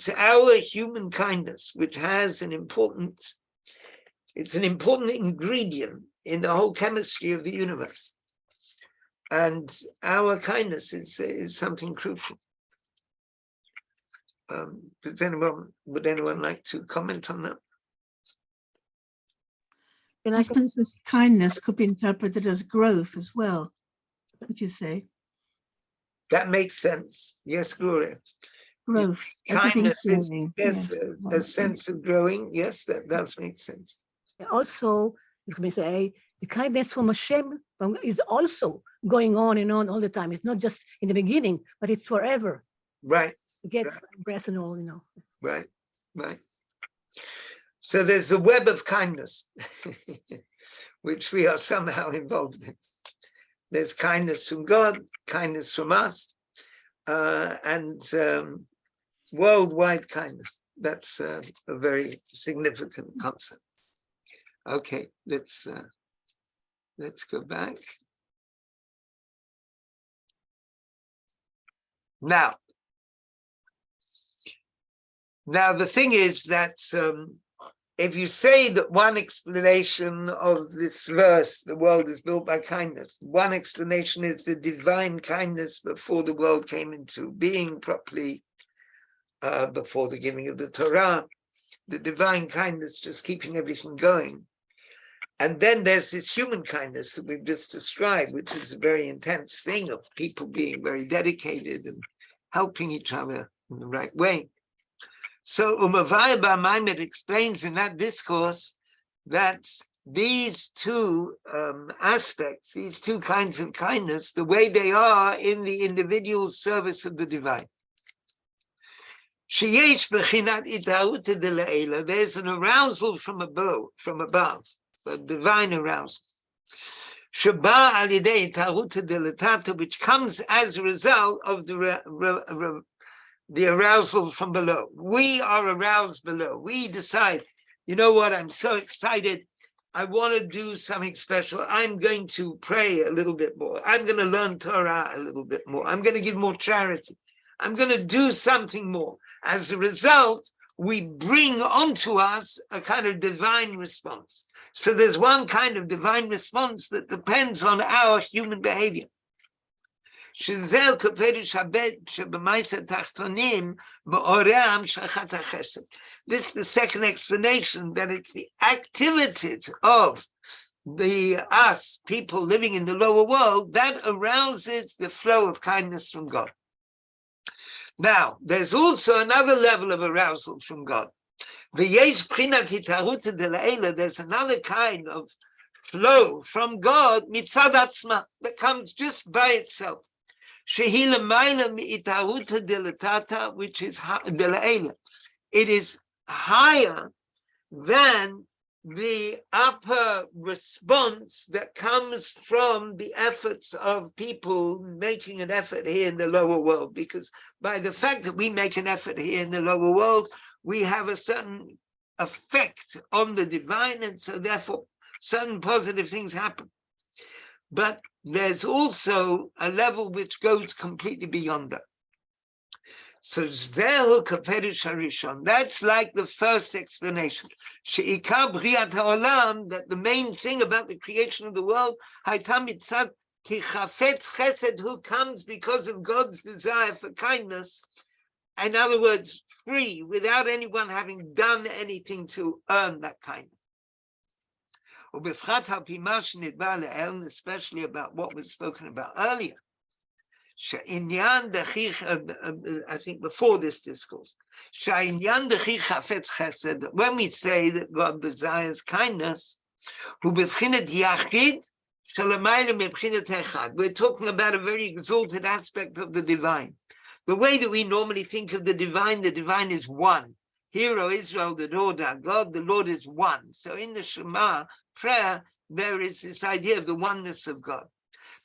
our human kindness, which has an important ingredient in the whole chemistry of the universe. And our kindness is something crucial. Would anyone like to comment on that? I suppose this kindness could be interpreted as growth as well. What would you say? That makes sense. Yes, Gloria. Growth. Kindness is, yes, yes, a sense of growing. Yes, that does make sense. Also, you can say the kindness from Hashem is also going on and on all the time. It's not just in the beginning, but it's forever. Right. It gets breath and all, Right, right. So there's a web of kindness, which we are somehow involved in. There's kindness from God, kindness from us, and worldwide kindness. That's a very significant concept. Okay, let's go back. Now the thing is that if you say that one explanation of this verse, the world is built by kindness, one explanation is the divine kindness before the world came into being properly, before the giving of the Torah, the divine kindness just keeping everything going. And then there's this human kindness that we've just described, which is a very intense thing of people being very dedicated and helping each other in the right way. So Umavai Bar Maimed explains in that discourse that these two aspects, these two kinds of kindness, the way they are in the individual service of the divine. There's an arousal from above, a divine arousal. Which comes as a result of the arousal from below. We are aroused below. We decide, you know what, I'm so excited. I want to do something special. I'm going to pray a little bit more. I'm going to learn Torah a little bit more. I'm going to give more charity. I'm going to do something more. As a result, we bring onto us a kind of divine response. So there's one kind of divine response that depends on our human behavior. This is the second explanation, that it's the activities of us, people living in the lower world, that arouses the flow of kindness from God. Now, there's also another level of arousal from God. There's another kind of flow from God, mitzad atzma, that comes just by itself. Which is it is higher than the upper response that comes from the efforts of people making an effort here in the lower world. Because by the fact that we make an effort here in the lower world, we have a certain effect on the divine, and so therefore certain positive things happen. But there's also a level which goes completely beyond that. So Zehu Kaperush Harishon. That's like the first explanation. She'ikar B'riat ha'olam, that the main thing about the creation of the world, Hayta mitzad ki chafetz chesed, who comes because of God's desire for kindness. In other words, free, without anyone having done anything to earn that kindness. Ubefrat ha'pimah shenidbar le'el, especially about what was spoken about earlier. I think before this discourse, when we say that God desires kindness, we're talking about a very exalted aspect of the divine. The way that we normally think of the divine is one. Hear, O Israel, the Lord our God, the Lord is one. So in the Shema prayer, there is this idea of the oneness of God.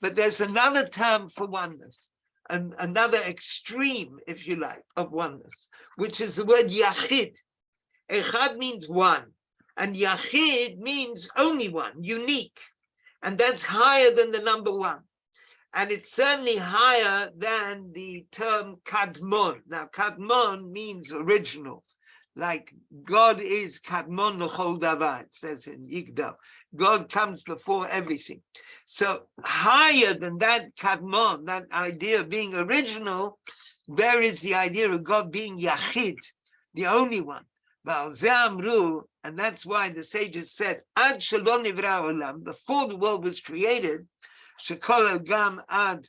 But there's another term for oneness, and another extreme, if you like, of oneness, which is the word yachid. Echad means one, and yachid means only one, unique. And that's higher than the number one. And it's certainly higher than the term kadmon. Now, kadmon means original. Like God is kadmon l'chol davar, it says in Yigdal. God comes before everything. So higher than that kadmon, that idea of being original, there is the idea of God being yachid, the only one. And that's why the sages said, Ad shalom nivra olam, before the world was created, shekol gam ad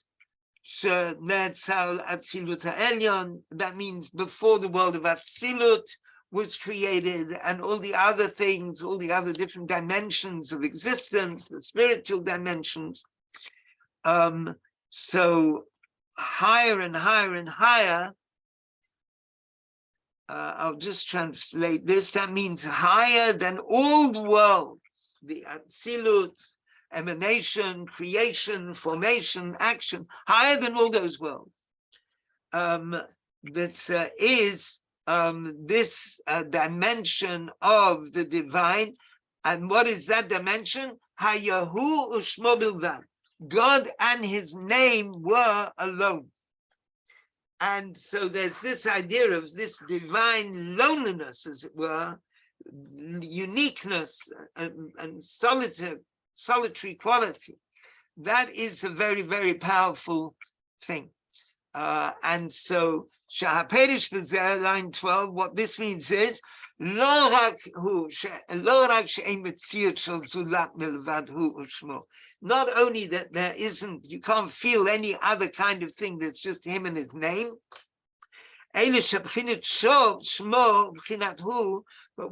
shenetzal atzilut ha'elyon, that means before the world of Atzilut was created, and all the other things, all the other different dimensions of existence, the spiritual dimensions. So higher and higher and higher. I'll just translate this. That means higher than all the worlds, the Atzilut, emanation, creation, formation, action, higher than all those worlds. That is this dimension of the divine. And what is that dimension? Hayahu ushmo bilvad. God and his name were alone. And so there's this idea of this divine loneliness, as it were, uniqueness and solitary quality. That is a very, very powerful thing. And so, Shahaperish B'zeh, line 12, what this means is, not only that there isn't, you can't feel any other kind of thing that's just him and his name, but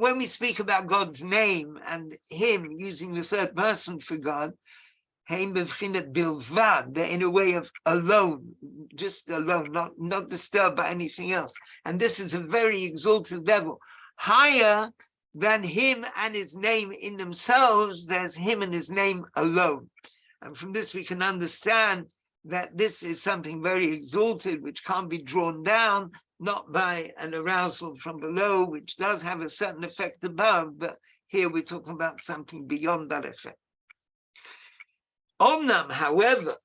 when we speak about God's name and him using the third person for God, they're in a way of alone, just alone, not disturbed by anything else. And this is a very exalted level. Higher than him and his name in themselves, there's him and his name alone. And from this we can understand that this is something very exalted, which can't be drawn down, not by an arousal from below, which does have a certain effect above, but here we're talking about something beyond that effect. Omnam, however,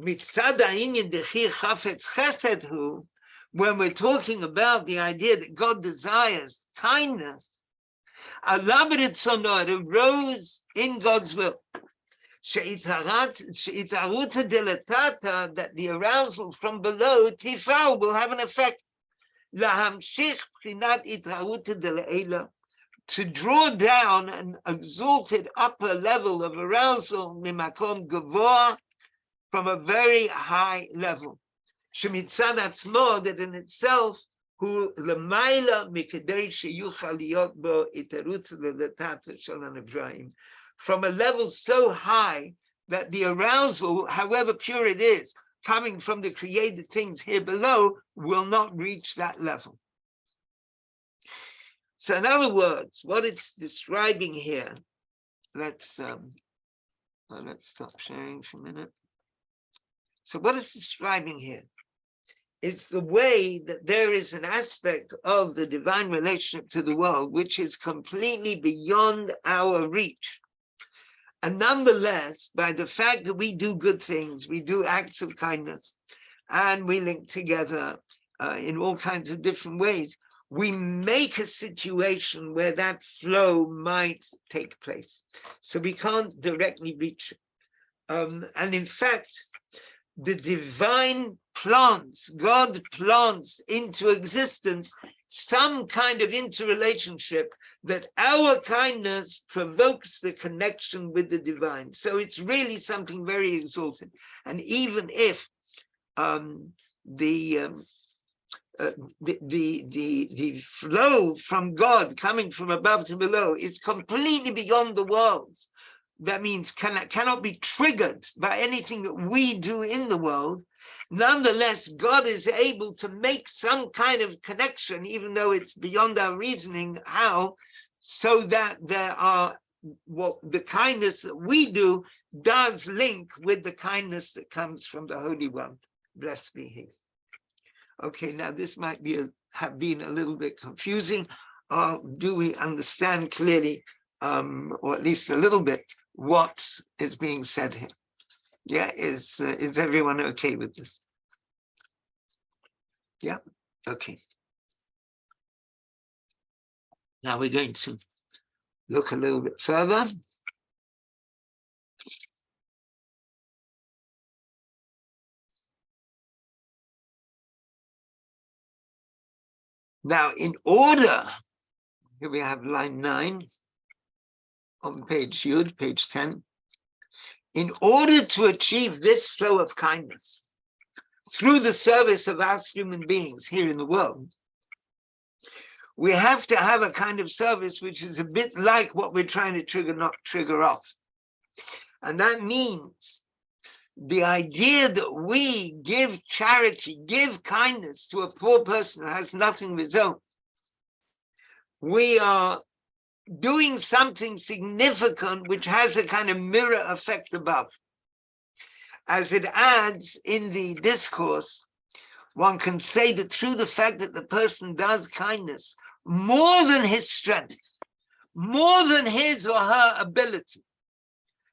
mitzad ha'inyan dechir chafetz chesed hu, when we're talking about the idea that God desires kindness, alav b'ritzono, it arose in God's will. She'itaruta delatata, that the arousal from below, tifal, will have an effect. Lahamshich prinat itaruta dele'ela, to draw down an exalted upper level of arousal, mimakom gavoa, from a very high level. Shemitzad atzmo, that in itself, hu lemaila mikadei sheyuchal liyot bo itaruta delatata shel hanivraim, from a level so high that the arousal, however pure it is, coming from the created things here below, will not reach that level. So in other words, what it's describing here, let's stop sharing for a minute. So what it's describing here is the way that there is an aspect of the divine relationship to the world which is completely beyond our reach. And nonetheless, by the fact that we do good things, we do acts of kindness, and we link together, in all kinds of different ways, we make a situation where that flow might take place. So we can't directly reach it. And in fact, the divine plants, God plants into existence some kind of interrelationship that our kindness provokes the connection with the divine. So it's really something very exalted. And even if the flow from God coming from above to below is completely beyond the world, that means cannot be triggered by anything that we do in the world, nonetheless, God is able to make some kind of connection, even though it's beyond our reasoning, how, so that there are what the kindness that we do does link with the kindness that comes from the Holy One. Blessed be He. Okay, now this might be have been a little bit confusing. Do we understand clearly, or at least a little bit, what is being said here? Yeah, is everyone okay with this? Yeah, okay. Now we're going to look a little bit further. Now, in order, here we have line 9 on page Yud, page 10. In order to achieve this flow of kindness through the service of us human beings here in the world, we have to have a kind of service which is a bit like what we're trying to trigger, not trigger off. And that means the idea that we give charity, give kindness to a poor person who has nothing of his own, we are doing something significant which has a kind of mirror effect above. As it adds in the discourse, one can say that through the fact that the person does kindness more than his strength, more than his or her ability,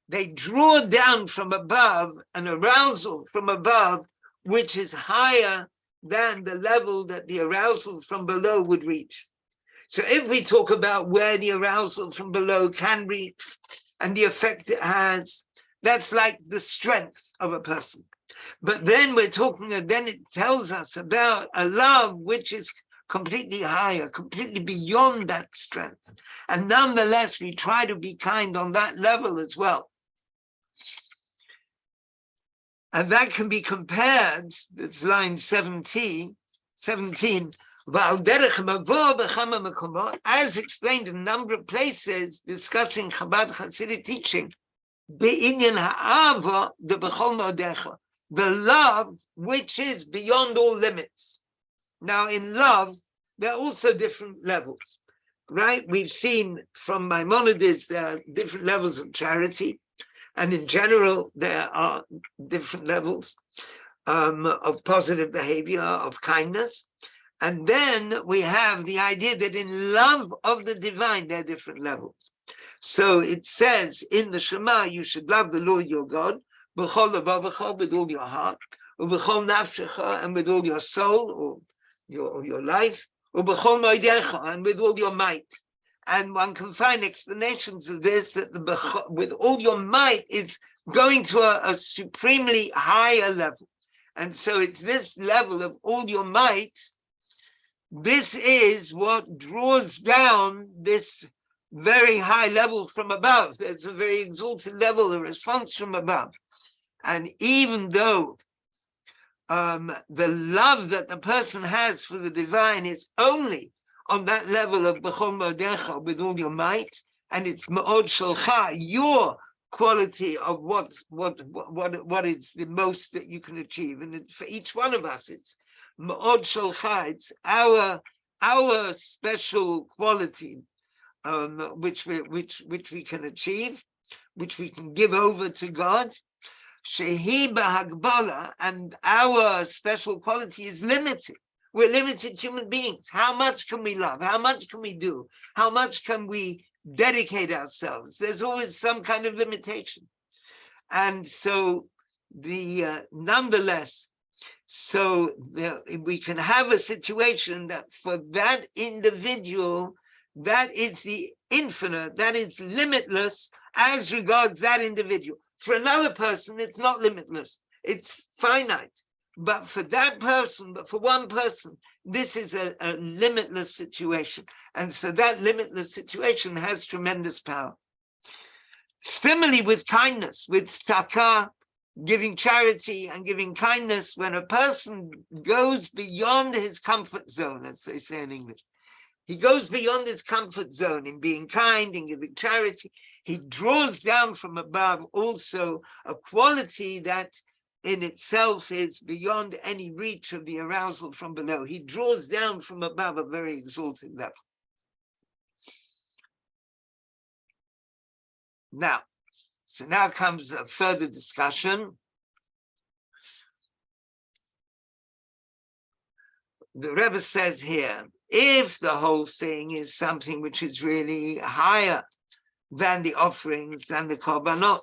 they draw down from above an arousal from above, which is higher than the level that the arousal from below would reach. So if we talk about where the arousal from below can reach and the effect it has, that's like the strength of a person. But then we're talking, then it tells us about a love which is completely higher, completely beyond that strength. And nonetheless, we try to be kind on that level as well. And that can be compared, it's line 17, as explained in a number of places discussing Chabad Hasidic teaching, the love which is beyond all limits. Now in love, there are also different levels, right? We've seen from Maimonides, there are different levels of charity. And in general, there are different levels of positive behavior, of kindness. And then we have the idea that in love of the divine, there are different levels. So it says in the Shema, you should love the Lord your God, b'chol levavecha, with all your heart, u'b'chol nafshecha, and with all your soul, or your life, u'b'chol moedecha, and with all your might. And one can find explanations of this, that with all your might, it's going to a supremely higher level. And so it's this level of all your might, this is what draws down this very high level from above. There's a very exalted level of response from above. And even though the love that the person has for the divine is only on that level of b'chol modecha, with all your might, and it's ma'od shalcha, your quality of what is the most that you can achieve. And for each one of us, it's ma'od shalcha, it's our special quality, which we can achieve, which we can give over to God. Shehi b'hagbala, and our special quality is limited. We're limited human beings. How much can we love? How much can we do? How much can we dedicate ourselves? There's always some kind of limitation. And so nonetheless, So we can have a situation that for that individual, that is the infinite, that is limitless as regards that individual. For another person, it's not limitless, it's finite. But for that person, but for one person, this is a limitless situation. And so that limitless situation has tremendous power. Similarly with kindness, with tzedakah, giving charity and giving kindness, when a person goes beyond his comfort zone, as they say in English, he goes beyond his comfort zone in being kind and giving charity. He draws down from above also a quality that in itself is beyond any reach of the arousal from below. He draws down from above a very exalted level. Now comes a further discussion. The Rebbe says here, if the whole thing is something which is really higher than the offerings, than the korbanot,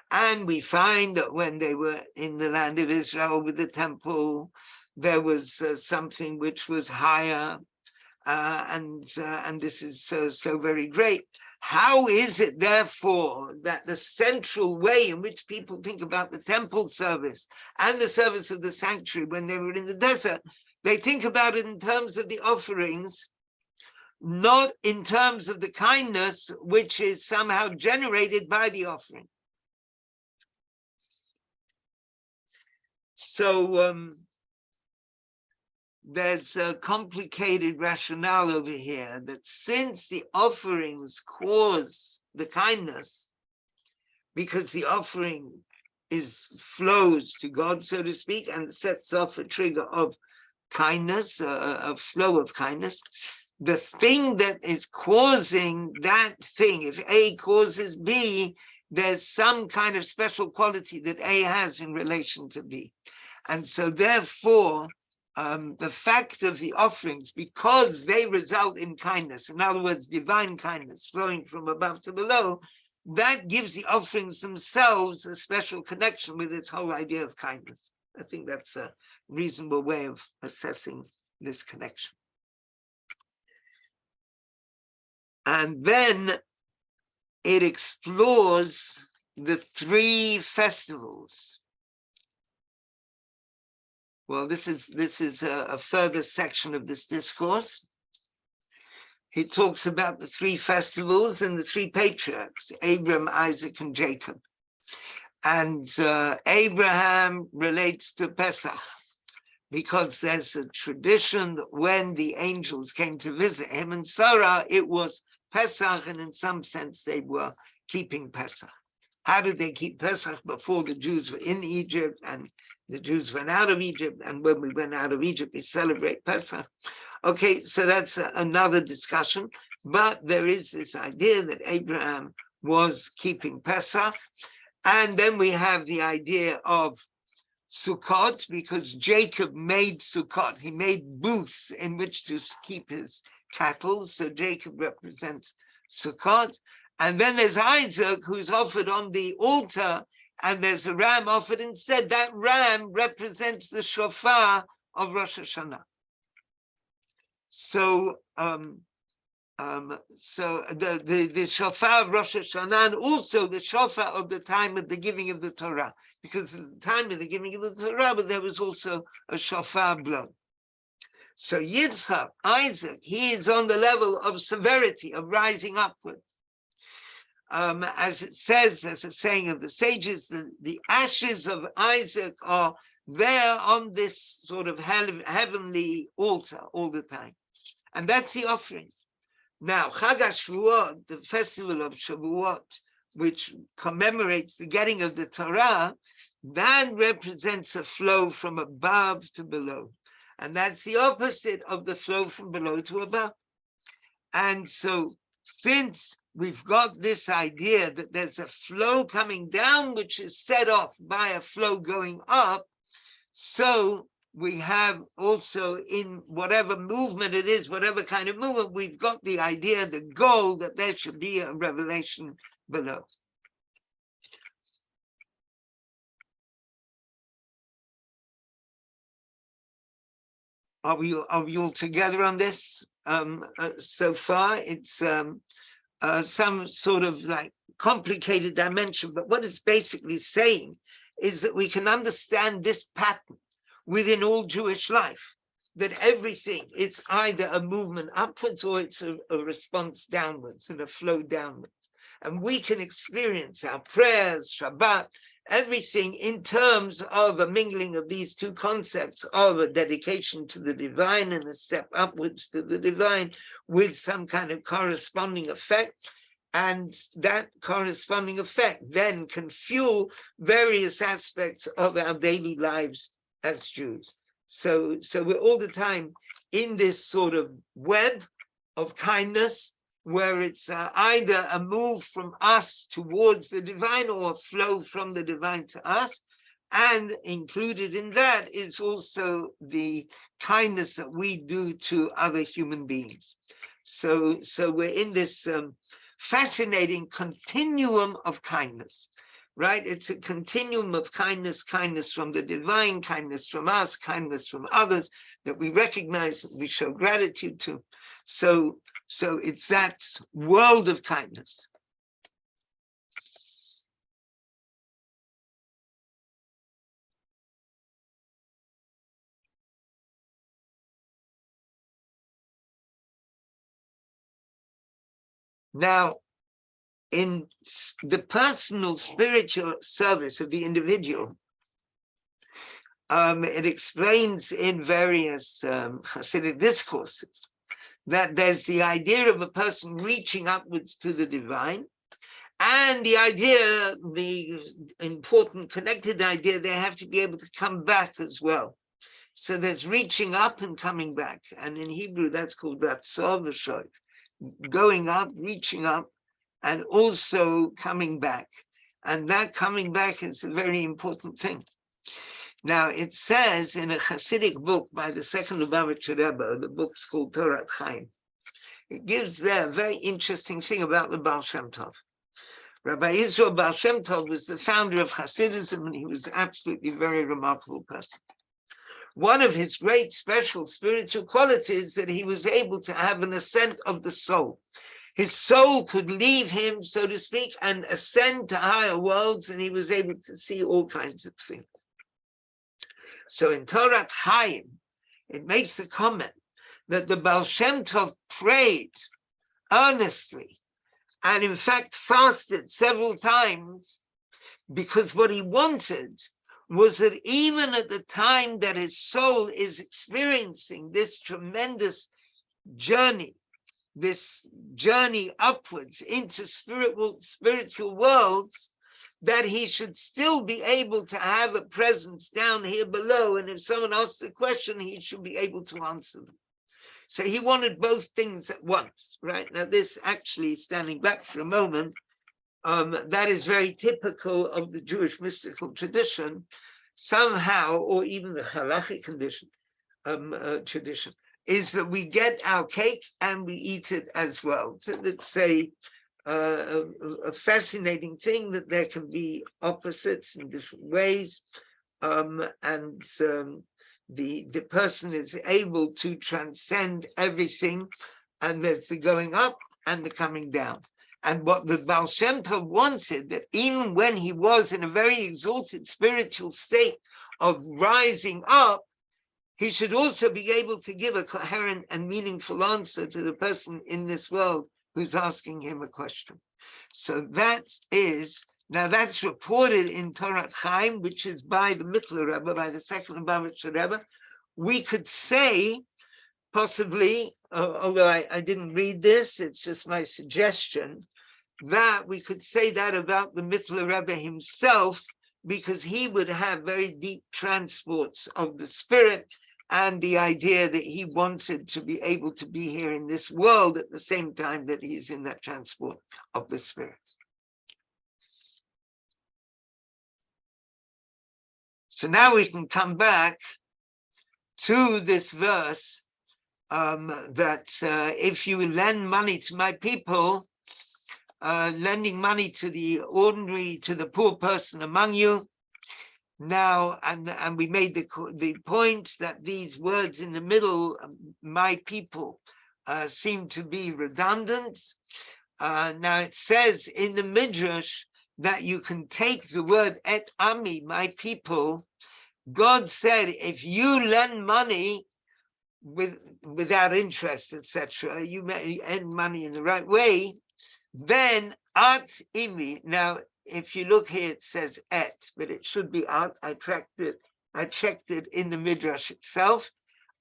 and we find that when they were in the land of Israel with the temple, there was something which was higher, and this is so very great. How is it, therefore, that the central way in which people think about the temple service and the service of the sanctuary when they were in the desert, they think about it in terms of the offerings, not in terms of the kindness which is somehow generated by the offering? So there's a complicated rationale over here that since the offerings cause the kindness, because the offering flows to God, so to speak, and sets off a trigger of kindness, a flow of kindness, the thing that is causing that thing, if A causes B, there's some kind of special quality that A has in relation to B. And so therefore, the fact of the offerings, because they result in kindness, in other words, divine kindness flowing from above to below, that gives the offerings themselves a special connection with its whole idea of kindness. I think that's a reasonable way of assessing this connection. And then it explores the three festivals. Well, this is a further section of this discourse. He talks about the three festivals and the three patriarchs, Abraham, Isaac, and Jacob. And Abraham relates to Pesach, because there's a tradition that when the angels came to visit him and Sarah, it was Pesach, and in some sense they were keeping Pesach. How did they keep Pesach? Before the Jews were in Egypt and the Jews went out of Egypt, and when we went out of Egypt, we celebrate Pesach. Okay, so that's another discussion, but there is this idea that Abraham was keeping Pesach. And then we have the idea of Sukkot, because Jacob made Sukkot. He made booths in which to keep his cattle. So Jacob represents Sukkot. And then there's Isaac, who's offered on the altar, and there's a ram offered instead. That ram represents the shofar of Rosh Hashanah. So the shofar of Rosh Hashanah, and also the shofar of the time of the giving of the Torah, because at the time of the giving of the Torah, but there was also a shofar blown. So Yitzchak, Isaac, he is on the level of severity, of rising upward. As it says, there's a saying of the sages, the ashes of Isaac are there on this sort of heavenly altar all the time. And that's the offerings. Now, Chag HaShavuot, the festival of Shavuot, which commemorates the getting of the Torah, that represents a flow from above to below. And that's the opposite of the flow from below to above. And so, since we've got this idea that there's a flow coming down, which is set off by a flow going up, so we have also in whatever movement it is, whatever kind of movement, we've got the idea, the goal that there should be a revelation below. Are we all together on this so far? It's some sort of like complicated dimension, but what it's basically saying is that we can understand this pattern within all Jewish life, that everything, it's either a movement upwards or it's a response downwards and a flow downwards. And we can experience our prayers, Shabbat, everything in terms of a mingling of these two concepts of a dedication to the divine and a step upwards to the divine with some kind of corresponding effect. And that corresponding effect then can fuel various aspects of our daily lives as Jews. So we're all the time in this sort of web of kindness, where it's either a move from us towards the divine or a flow from the divine to us. And included in that is also the kindness that we do to other human beings. So we're in this fascinating continuum of kindness, right? It's a continuum of kindness, kindness from the divine, kindness from us, kindness from others that we recognize, that we show gratitude to. So it's that world of kindness. Now, in the personal spiritual service of the individual, it explains in various Hasidic discourses that there's the idea of a person reaching upwards to the divine, and the idea, the important connected idea, they have to be able to come back as well. So there's reaching up and coming back. And in Hebrew, that's called ratzah v'shoiv, going up, reaching up, and also coming back. And that coming back is a very important thing. Now, it says in a Hasidic book by the second Lubavitcher Rebbe, the book's called Torah Chaim, it gives there a very interesting thing about the Baal Shem Tov. Rabbi Israel Baal Shem Tov was the founder of Hasidism, and he was absolutely a very remarkable person. One of his great special spiritual qualities that he was able to have an ascent of the soul. His soul could leave him, so to speak, and ascend to higher worlds, and he was able to see all kinds of things. So in Torah Chaim, it makes the comment that the Baal Shem Tov prayed earnestly, and in fact fasted several times, because what he wanted was that even at the time that his soul is experiencing this tremendous journey, this journey upwards into spiritual worlds, that he should still be able to have a presence down here below. And if someone asks a question, he should be able to answer them. So he wanted both things at once, right? Now, this actually, standing back for a moment, that is very typical of the Jewish mystical tradition, somehow, or even the halachic tradition, is that we get our cake and we eat it as well. So that's a fascinating thing, that there can be opposites in different ways, and the person is able to transcend everything, and there's the going up and the coming down. And what the Baal Shem Tov wanted, that even when he was in a very exalted spiritual state of rising up, he should also be able to give a coherent and meaningful answer to the person in this world who's asking him a question. So that is, now that's reported in Torah Chaim, which is by the Mittler Rebbe, by the second Lubavitcher Rebbe. We could say, possibly, although I didn't read this, it's just my suggestion, that we could say that about the Mittler Rebbe himself, because he would have very deep transports of the spirit, and the idea that he wanted to be able to be here in this world at the same time that he's in that transport of the spirit. So now we can come back to this verse, that if you lend money to my people, lending money to the ordinary, to the poor person among you, Now, and we made the point that these words in the middle, my people, seem to be redundant. Now it says in the Midrash that you can take the word et ami, my people. God said, if you lend money without interest, etc., you lend money in the right way, then at imi. Now, if you look here, it says et, but it should be at. I checked it in the Midrash itself.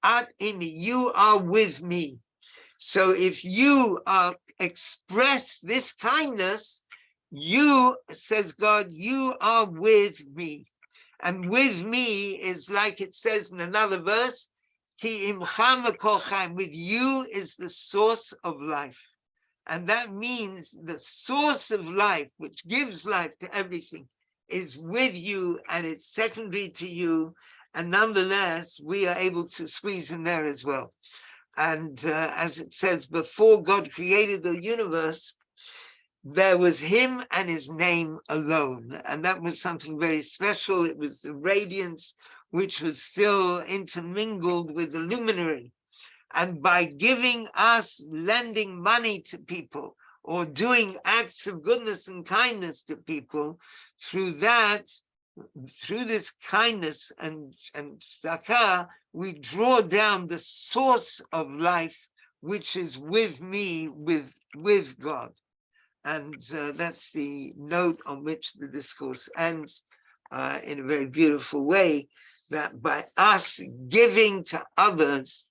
At imi, you are with me. So if you express this kindness, you, says God, you are with me. And with me is like it says in another verse, Ki imcha makol chaim, with you is the source of life. And that means the source of life, which gives life to everything, is with you, and it's secondary to you. And nonetheless, we are able to squeeze in there as well. And as it says, before God created the universe, there was him and his name alone. And that was something very special. It was the radiance which was still intermingled with the luminary. And by giving us, lending money to people, or doing acts of goodness and kindness to people, through this kindness and tzedakah, we draw down the source of life, which is with me, with God. And that's the note on which the discourse ends in a very beautiful way, that by us giving to others,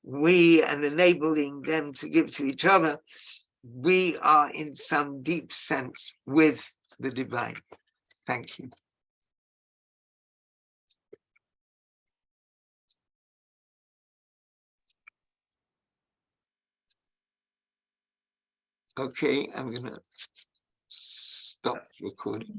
and enabling them to give to each other, we are in some deep sense with the divine. Thank you. Okay, I'm gonna stop recording.